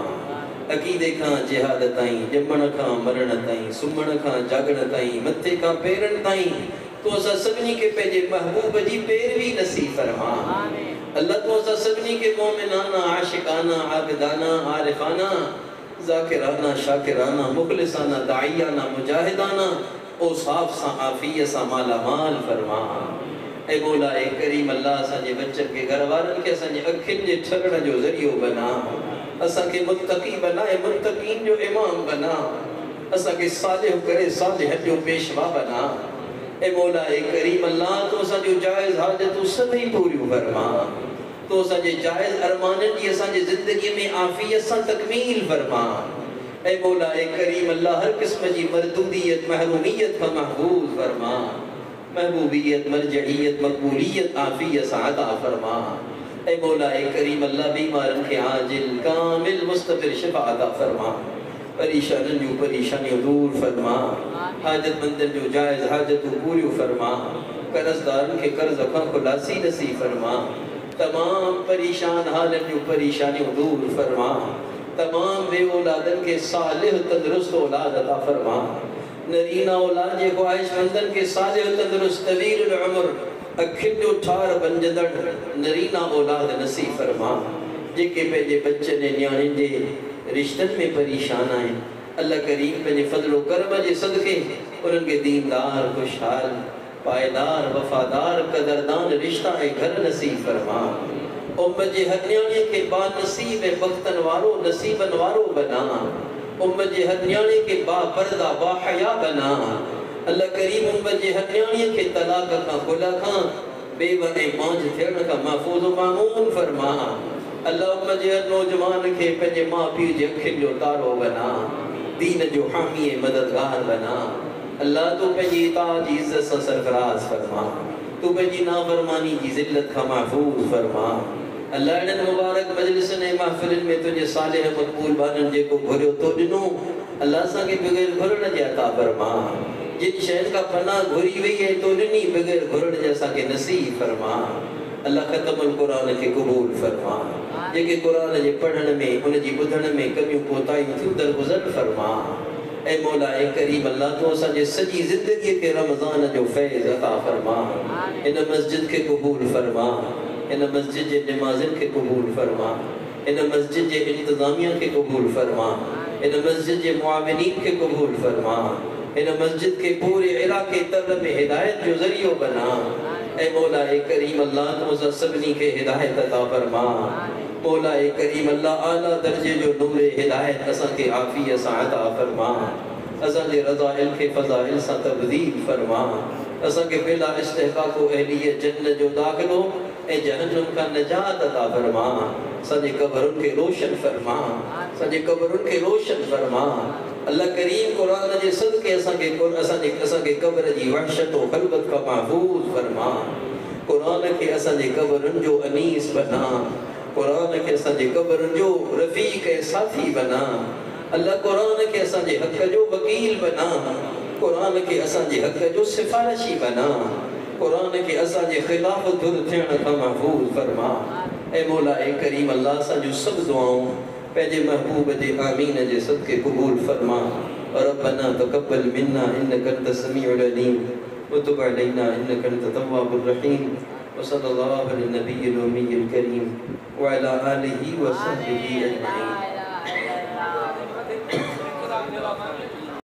A: अकीदे का जिहाद ताईं, जमण का मरण ताईं, सुमण का जागण ताईं, मथे का पेरन ताईं तो असा सभिनी के पंहिंजे महबूब जी पैरवी नसीब फरमा। अल्लाह तो असा सभिनी के मोमिनाना, आशिकाना, आबिदाना, आरिफाना, ज़ाकिराना, शाकिराना, मुखलिसाना, दाइयाना, मुजाहिदाना ओ साफ सा आफियत सा माला माल फरमा। ए मौला करीम अल्लाह असांजे बच्चन के घर वारन के असांजे अखिन जे ठगण जो ज़रियो बना। असा के मुत्तकी बनाए, मुत्तकीन जो इमाम बना। असा के सालिह करे, सालिह जो पेशवा बना। ए मौला करीम अल्लाह तो असा जो जायज़ हाजत सभी पूरी फरमा। तो असा जे जायज़ अरमानन जी असा जे जिंदगी में आफियत सा तकमील फरमा। ए मौला करीम अल्लाह हर किस्म जी मरदूदियत महरूमियत का महफूज फरमा। महबूबियत, मरजइयत, मकबूलियत, आफियत सादा फरमा। ए मौला करीम अल्लाह बीमारन के आजिल कामिल मुस्तफिर शिफा अता फरमा। परेशानन जो परेशानी दूर फरमा। हाजतमंदन जो जायज़ हाजत पूरी फरमा। कर्जदारन के कर्ज का खुलासी नसीब फरमा। तमाम परेशान हालन जो परेशानी दूर फरमा। तमाम बे औलादन के सालिह तंदुरुस्त औलाद अता फरमा। नरीना औलाद जे ख्वाहिशमंदन के सालिह तंदुरुस्त तवील उम्र अखिन जो ठार बंजदड़ नरीना औलाद नसीब फरमा। जेके पंहिंजे बच्चन न्याणिन जे रिश्तन में परेशान आहिनि, अल्लाह करीम पंहिंजे फज़्ल करम जे सदके उन्हनि के दीनदार, खुशहाल, पायदार, वफादार, कदरदान रिश्ता ऐं घर नसीब फरमा। उम्मत जे हर न्याणे के बानसीब ऐं बख्तन वारो नसीबन वारो बना। उम्मत जे हर न्याणे के बापर्दा बाहया बना। अल्लाह करीम उम्मत जे हर न्याणे के तलाक का खुला खां बेवा ऐं मांझ थियण का महफूज़ मामून फरमा। अल्लाह उम्मत जे हर नौजवान के पंहिंजे माउ पीउ जे अखियुनि जो तारो बना। दीन जो हामी ऐं मददगार बना। अल्लाह तू पंहिंजी इताअत जी इज़्ज़त सां सरफराज़ फरमा। तू पंहिंजी नाफरमानी जी ज़िल्लत खां महफूज़ फरमा। अल्लाह इन्हनि मुबारक मजलिसन ऐं महफ़िलनि में तुंहिंजे सालिह मक़बूल बाननि जेको घुरियो तो ॾिनो, अल्लाह असांखे बग़ैर घुरण जे अता फरमा। जिन शयुनि खां पनाह घुरी वई ऐं तो ॾिनी बग़ैर घुरण जे असांखे नसीब फरमा। अल्लाह ख़तमुल क़ुरान के क़बूल फरमा। जेके क़ुरान जे पढ़ण में, उन जी ॿुधण में कमियूं कोताहियूं थियूं दरगुज़र फरमा। ए मौला करीम अल्लाह तो असांजे सॼी ज़िंदगी के रमज़ान जो फैज़ अता फरमा। इन मस्जिद के क़बूल फरमा। इन मस्जिद जे नमाज़िन के क़बूल फरमा। इन मस्जिद जे इंतज़ामिया के क़बूल फरमा। इन मस्जिद जे मुआविनीन के क़बूल फरमा। इन मस्जिद के पूरे इलाके तर में हिदायत जो ज़रियो बना। ए मौला करीम अल्लाह तो सभिनी के हिदायत अता फरमा। मौला करीम अल्लाह आला दर्जे जो नूर हिदायत असांखे आफियत सां अता फरमा। असांजे रज़ाइल के फ़ज़ाइल सां तब्दील फरमा। असांखे बिला इस्तिहक़ाक़ अहलियत जन्नत जो दाख़िलो ऐं जहन्नम का नजात अता फरमा। असांजे क़ब्रुनि खे रोशन फरमा। असांजे क़ब्रुनि खे रोशन फरमा। अल्लाह करीम क़ुरान जे सदके असांजे क़ब्र जी वहशत व ख़लबत का महफूज़ फरमा। क़ुरान के असांजे क़ब्रुनि जो अनीस बना। कुरान के असांजे क़ब्रुनि जो रफ़ीक ऐं साथी बना। अल्लाह कुरान के असांजे हक़ जो वकील बना। कुरान के असांजे हक़ जो सिफारिशी बना। कुरान के असांजे ख़िलाफ़ दुर थियण खां महफूज़ फरमा। ए मौला करीम अल्लाह असांजूं सभु दुआऊं पंहिंजे महबूब जे आमीन जे सदके क़बूल फरमा। रब्बना तक़ब्बल मिन्ना इन्नका अंत समीउल अलीम व तुब अलैना इन्नका अंत तव्वाबुर रहीम। वसल्लल्लाहु अला नबिय्यिल उम्मिय्यिल करीम व अला आलिहि व सहबिहि अजमईन।